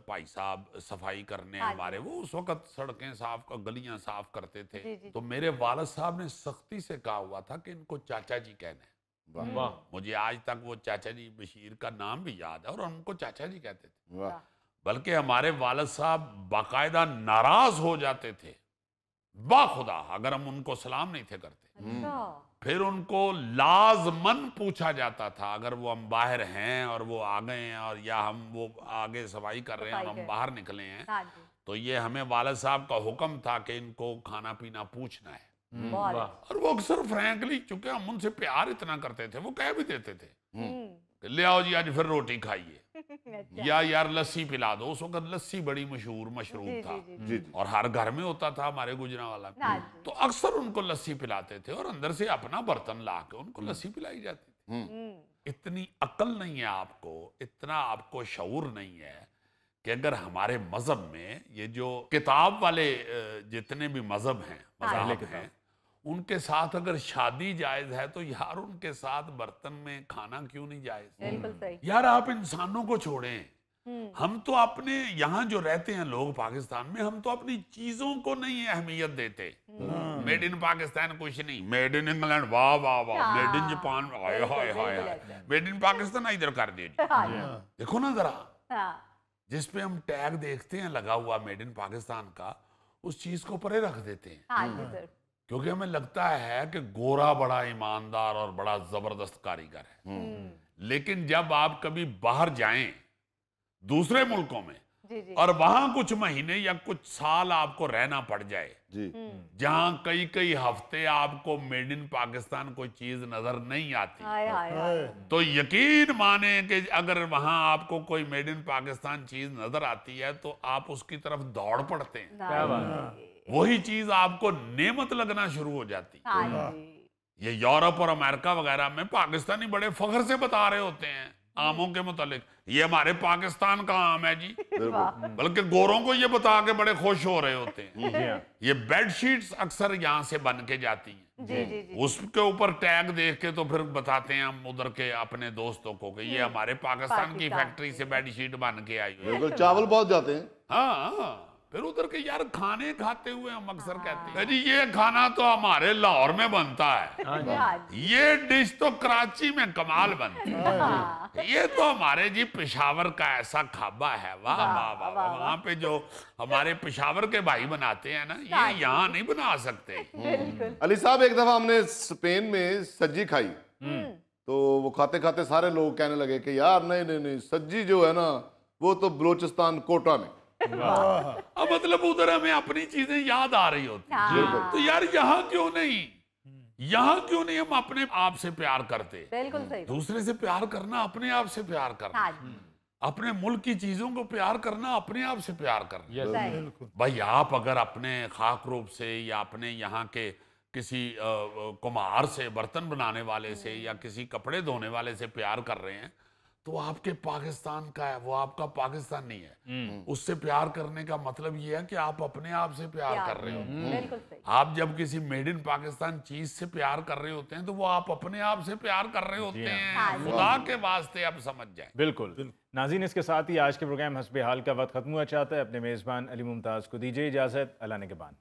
भाई साहब सफाई करने हाँ जी। हमारे, वो उस वक्त सड़कें साफ गलियां साफ करते थे। जी, जी, तो मेरे वालिद साहब ने सख्ती से कहा हुआ था कि इनको चाचा जी कहना है। वाह मुझे आज तक वो चाचा जी बशीर का नाम भी याद है और हम उनको चाचा जी कहते थे। वाह बल्कि हमारे वालिद साहब बाकायदा नाराज हो जाते थे बाखुदा अगर हम उनको सलाम नहीं थे करते। अच्छा फिर उनको लाजमन पूछा जाता था, अगर वो हम बाहर हैं और वो आ गए हैं और या हम वो आगे सफाई कर रहे हैं और सफाई हम कर- बाहर निकले हैं, हाँ जी तो ये हमें वालिद साहब का हुक्म था कि इनको खाना पीना पूछना है। बहुत और वो अक्सर फ्रैंकली, चूंकि हम उनसे प्यार इतना करते थे, वो कह भी देते थे हम्म, कि ले आओ जी आज फिर रोटी खाइए अच्छा या यार लस्सी पिला दो। उस वक्त लस्सी बड़ी मशहूर मशरूब जी था जी जी जी जी और हर घर में होता था हमारे गुजरांवाला में। हाँ जी तो अक्सर उनको लस्सी पिलाते थे और अंदर से अपना बर्तन ला के उनको लस्सी पिलाई जाती थी। इतनी अक्ल नहीं है आपको, इतना आपको शऊर नहीं है कि अगर हमारे मजहब में ये जो किताब वाले जितने भी मजहब हैं, मज़ाहब हैं, उनके साथ अगर शादी जायज है तो यार उनके साथ बर्तन में खाना क्यों नहीं जायज? बिल्कुल सही यार आप इंसानों को छोड़ें, हम तो अपने यहाँ जो रहते हैं लोग पाकिस्तान में, हम तो अपनी चीजों को नहीं अहमियत देते। मेड इन पाकिस्तान कुछ नहीं, मेड इन इंग्लैंड वाह वाह वाह, made in Japan hi hi hi, made in Pakistan इधर कर दीजिए। देखो ना जरा, हाँ जिस पे हम टैग देखते हैं लगा हुआ मेड इन पाकिस्तान का, उस चीज को परे रख देते हैं, हाँ जी सर क्योंकि हमें लगता है कि गोरा बड़ा ईमानदार और बड़ा जबरदस्त कारीगर है। लेकिन जब आप कभी बाहर जाएं दूसरे मुल्कों में जी जी और वहां कुछ महीने या कुछ साल आपको रहना पड़ जाए, जी जहां कई कई हफ्ते आपको मेड इन पाकिस्तान कोई चीज नजर नहीं आती, हाय हाय हाय तो यकीन माने कि अगर वहां आपको कोई मेड इन पाकिस्तान चीज नजर आती है तो आप उसकी तरफ दौड़ पड़ते हैं। क्या बात है। वही चीज आपको नेमत लगना शुरू हो जाती है। हाँ जी ये यूरोप और अमेरिका वगैरह में पाकिस्तानी बड़े फख्र से बता रहे होते हैं आमों के मुतालिक, ये हमारे पाकिस्तान का आम है जी, बल्कि गोरों को ये बता के बड़े खुश हो रहे होते हैं। ये बेडशीट्स अक्सर यहाँ से बन के जाती हैं, जी जी जी उसके ऊपर टैग देख के तो फिर बताते हैं हम उधर के अपने दोस्तों को कि ये हमारे पाकिस्तान की पाकिस्तान फैक्ट्री से बेडशीट बन के आई हुई है। बिल्कुल। चावल बहुत जाते हैं। हाँ, फिर उधर के यार खाने खाते हुए हम अक्सर कहते हैं जी ये खाना तो हमारे लाहौर में बनता है, ये डिश तो कराची में कमाल बनती है, ये तो हमारे जी पेशावर का ऐसा खाबा है, वाह वाह वाह वाह। वहाँ पे जो हमारे पेशावर के भाई बनाते हैं ना, ये यहाँ नहीं बना सकते। अली साहब, एक दफा हमने स्पेन में सज्जी खाई, तो वो खाते खाते सारे लोग कहने लगे कि यार नहीं नहीं नहीं, सज्जी जो है ना वो तो बलोचिस्तान कोटा में। अब मतलब उधर हमें अपनी चीजें याद आ रही होती हैं। तो यार यहाँ क्यों नहीं, यहाँ क्यों नहीं हम अपने आप से प्यार करते? बिल्कुल सही। दूसरे से प्यार करना अपने आप से प्यार करना, अपने मुल्क की चीजों को प्यार करना अपने आप से प्यार करना। भाई आप अगर अपने खाक रूप से या अपने यहाँ के किसी कुम्हार से, बर्तन बनाने वाले से या किसी कपड़े धोने वाले से प्यार कर रहे हैं तो आपके पाकिस्तान का है, वो आपका पाकिस्तान नहीं है। उससे प्यार करने का मतलब ये है कि आप अपने आप से प्यार कर रहे हो। आप जब किसी मेड इन पाकिस्तान चीज से प्यार कर रहे होते हैं तो वो आप अपने आप से प्यार कर रहे होते हैं। खुदा के वास्ते आप समझ जाए। बिल्कुल नाज़रीन, इसके साथ ही आज के प्रोग्राम हस्बे हाल का वक्त खत्म हुआ चाहता है। अपने मेज़बान अली मुमताज़ को दीजिए इजाज़त। अल्लाह ने के बाद।